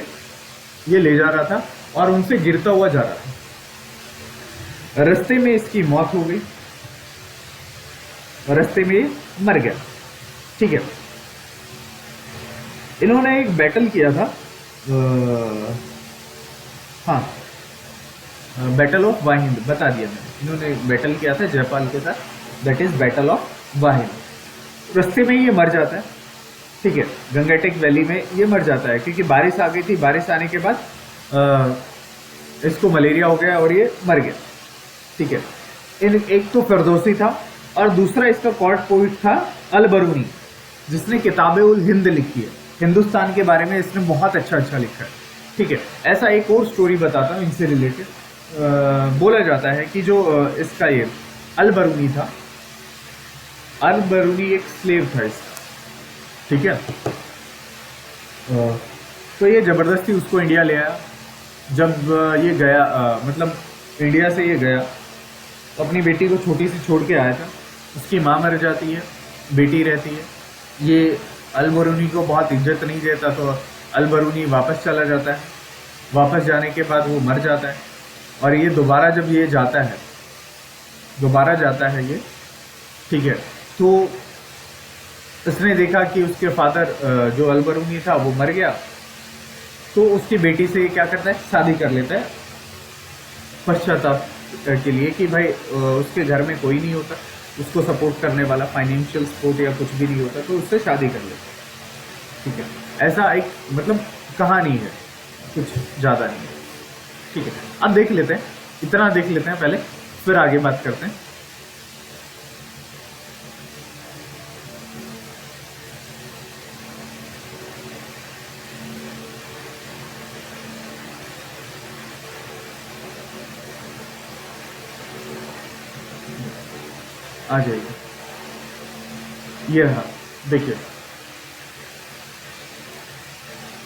ये ले जा रहा था और उनसे गिरता हुआ जा रहा था। रास्ते में इसकी मौत हो गई, रास्ते में मर गया। ठीक है, इन्होंने एक बैटल किया था, हाँ बैटल ऑफ वाहिंद बता दिया मैंने। इन्होंने एक बैटल किया था जयपाल के साथ, दैट इज बैटल ऑफ वाहिंद। रास्ते में ये मर जाता है। ठीक है, गंगाटेक वैली में ये मर जाता है क्योंकि बारिश आ गई थी। बारिश आने के बाद इसको मलेरिया हो गया और ये मर गया। ठीक है, एक तो फिरदौसी था और दूसरा इसका कोर्ट पोइट था अल-बरूनी, जिसने किताब-उल-हिंद लिखी है, हिंदुस्तान के बारे में इसने बहुत अच्छा लिखा है। ठीक है, ऐसा एक और स्टोरी बताता हूँ इनसे रिलेटेड। बोला जाता है कि जो इसका ये अल-बरूनी था, अल-बरूनी एक स्लेव था इसका। ठीक है, तो ये जबरदस्ती उसको इंडिया ले आया। जब ये गया मतलब इंडिया से ये गया तो अपनी बेटी को छोटी सी छोड़ के आया था। उसकी माँ मर जाती है, बेटी रहती है। ये अल-बरूनी को बहुत इज्जत नहीं देता तो अल-बरूनी वापस चला जाता है। वापस जाने के बाद वो मर जाता है और ये दोबारा जब ये जाता है, दोबारा जाता है ये, ठीक है, तो उसने देखा कि उसके फादर जो अल-बरूनी था वो मर गया, तो उसकी बेटी से क्या करता है, शादी कर लेता है पश्चाताप के लिए कि भाई उसके घर में कोई नहीं होता उसको सपोर्ट करने वाला, फाइनेंशियल सपोर्ट या कुछ भी नहीं होता, तो उससे शादी कर लेता है। ठीक है, ऐसा एक मतलब कहानी है, कुछ ज़्यादा नहीं है। ठीक है, अब देख लेते हैं, इतना देख लेते हैं पहले, फिर आगे बात करते हैं। आ जाइए, ये रहा, देखिए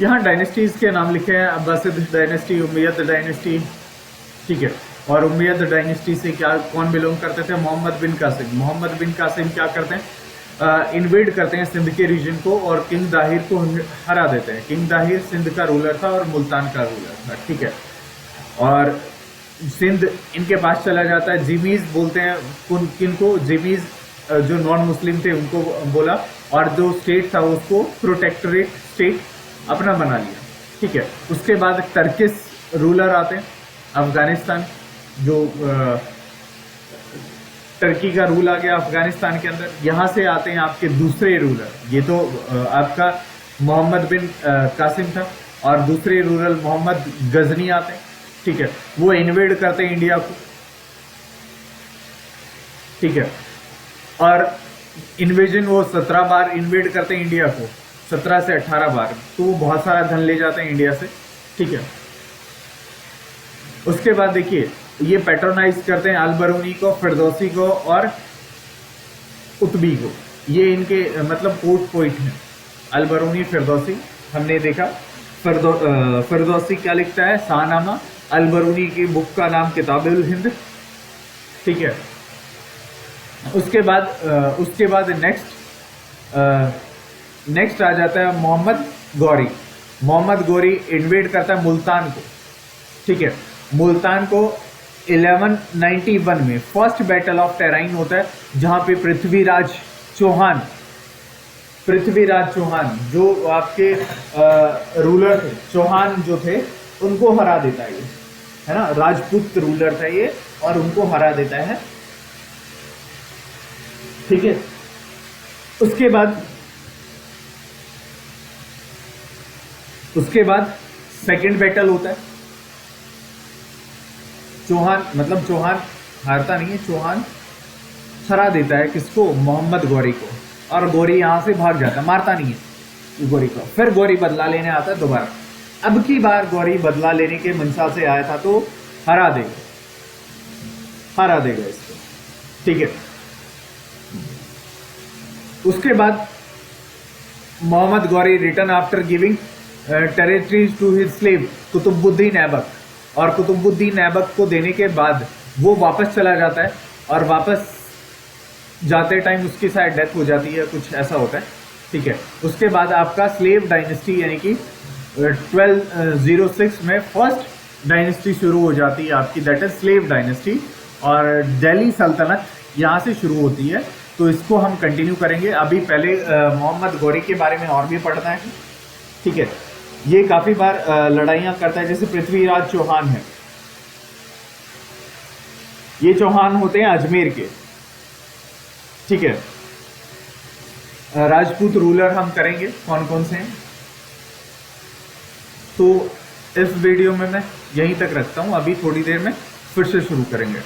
यहाँ डायनेस्टीज के नाम लिखे हैं, अब्बासिद डायनेस्टी, उमैयद डायनेस्टी। ठीक है, और उमैयद डायनेस्टी से क्या कौन बिलोंग करते थे, मोहम्मद बिन कासिम। मोहम्मद बिन कासिम क्या करते हैं, इन्वेड करते हैं सिंध के रीजन को और किंग दाहिर को हरा देते हैं। किंग दाहिर सिंध का रूलर था और मुल्तान का रूलर था। ठीक है, और सिंध इनके पास चला जाता है। जिमीज बोलते हैं किनको, जिमीज जो नॉन मुस्लिम थे उनको बोला, और जो स्टेट था उसको प्रोटेक्टोरेट स्टेट अपना बना लिया। ठीक है, उसके बाद टर्किश रूलर आते हैं, अफगानिस्तान, जो टर्की का रूल आ गया अफगानिस्तान के अंदर। यहाँ से आते हैं आपके दूसरे रूलर, ये तो आपका मोहम्मद बिन कासिम था, और दूसरे रूलर मोहम्मद गजनी आते हैं। ठीक है, वो इन्वेड करते हैं इंडिया को। ठीक है, और इन्वेजन वो 17 बार इन्वेड करते हैं इंडिया को, 17 से 18 बार, तो वो बहुत सारा धन ले जाते हैं इंडिया से। ठीक है, उसके बाद देखिए ये पैट्रोनाइज करते हैं अल-बरूनी को, फिरदौसी को और कुतुबी को। ये इनके मतलब कोर्ट पोइट हैं, अल-बरूनी, फिरदौसी हमने देखा। फिरदौसी क्या लिखता है, शाहनामा। अलबरूनी की बुक का नाम किताबुल हिंद, ठीक है। उसके बाद नेक्स्ट आ जाता है मोहम्मद गौरी। मोहम्मद गौरी इन्वेड करता है मुल्तान को, ठीक है। मुल्तान को 1191 में फर्स्ट बैटल ऑफ टेराइन होता है, जहां पे पृथ्वीराज चौहान जो आपके रूलर थे, चौहान जो थे, उनको हरा देता है ये, है ना। राजपूत रूलर था ये और उनको हरा देता है, ठीक है। उसके बाद सेकंड बैटल होता है। चौहान हारता नहीं है, चौहान हरा देता है किसको, मोहम्मद गौरी को। और गौरी यहां से भाग जाता है, मारता नहीं है गौरी को। फिर गौरी बदला लेने आता है दोबारा। अब की बार गौरी बदला लेने के मंशा से आया था तो हरा देगा इसको, ठीक है। उसके बाद Mohammad Ghori return after giving territories to his slave Qutubuddin Aibak. और कुतुबुद्दीन ऐबक को देने के बाद वो वापस चला जाता है, और वापस जाते टाइम उसकी शायद डेथ हो जाती है, कुछ ऐसा होता है, ठीक है। उसके बाद आपका स्लेव डायनेस्टी यानी कि 1206 में फर्स्ट डायनेस्टी शुरू हो जाती है आपकी, दैट इज स्लेव डायनेस्टी। और दिल्ली सल्तनत यहाँ से शुरू होती है, तो इसको हम कंटिन्यू करेंगे। अभी पहले मोहम्मद गौरी के बारे में और भी पढ़ना है, ठीक है। ये काफी बार लड़ाइयां करता है, जैसे पृथ्वीराज चौहान है, ये चौहान होते हैं अजमेर के, ठीक है। राजपूत रूलर हम करेंगे कौन कौन से हैं, तो इस वीडियो में मैं यहीं तक रखता हूं। अभी थोड़ी देर में फिर से शुरू करेंगे।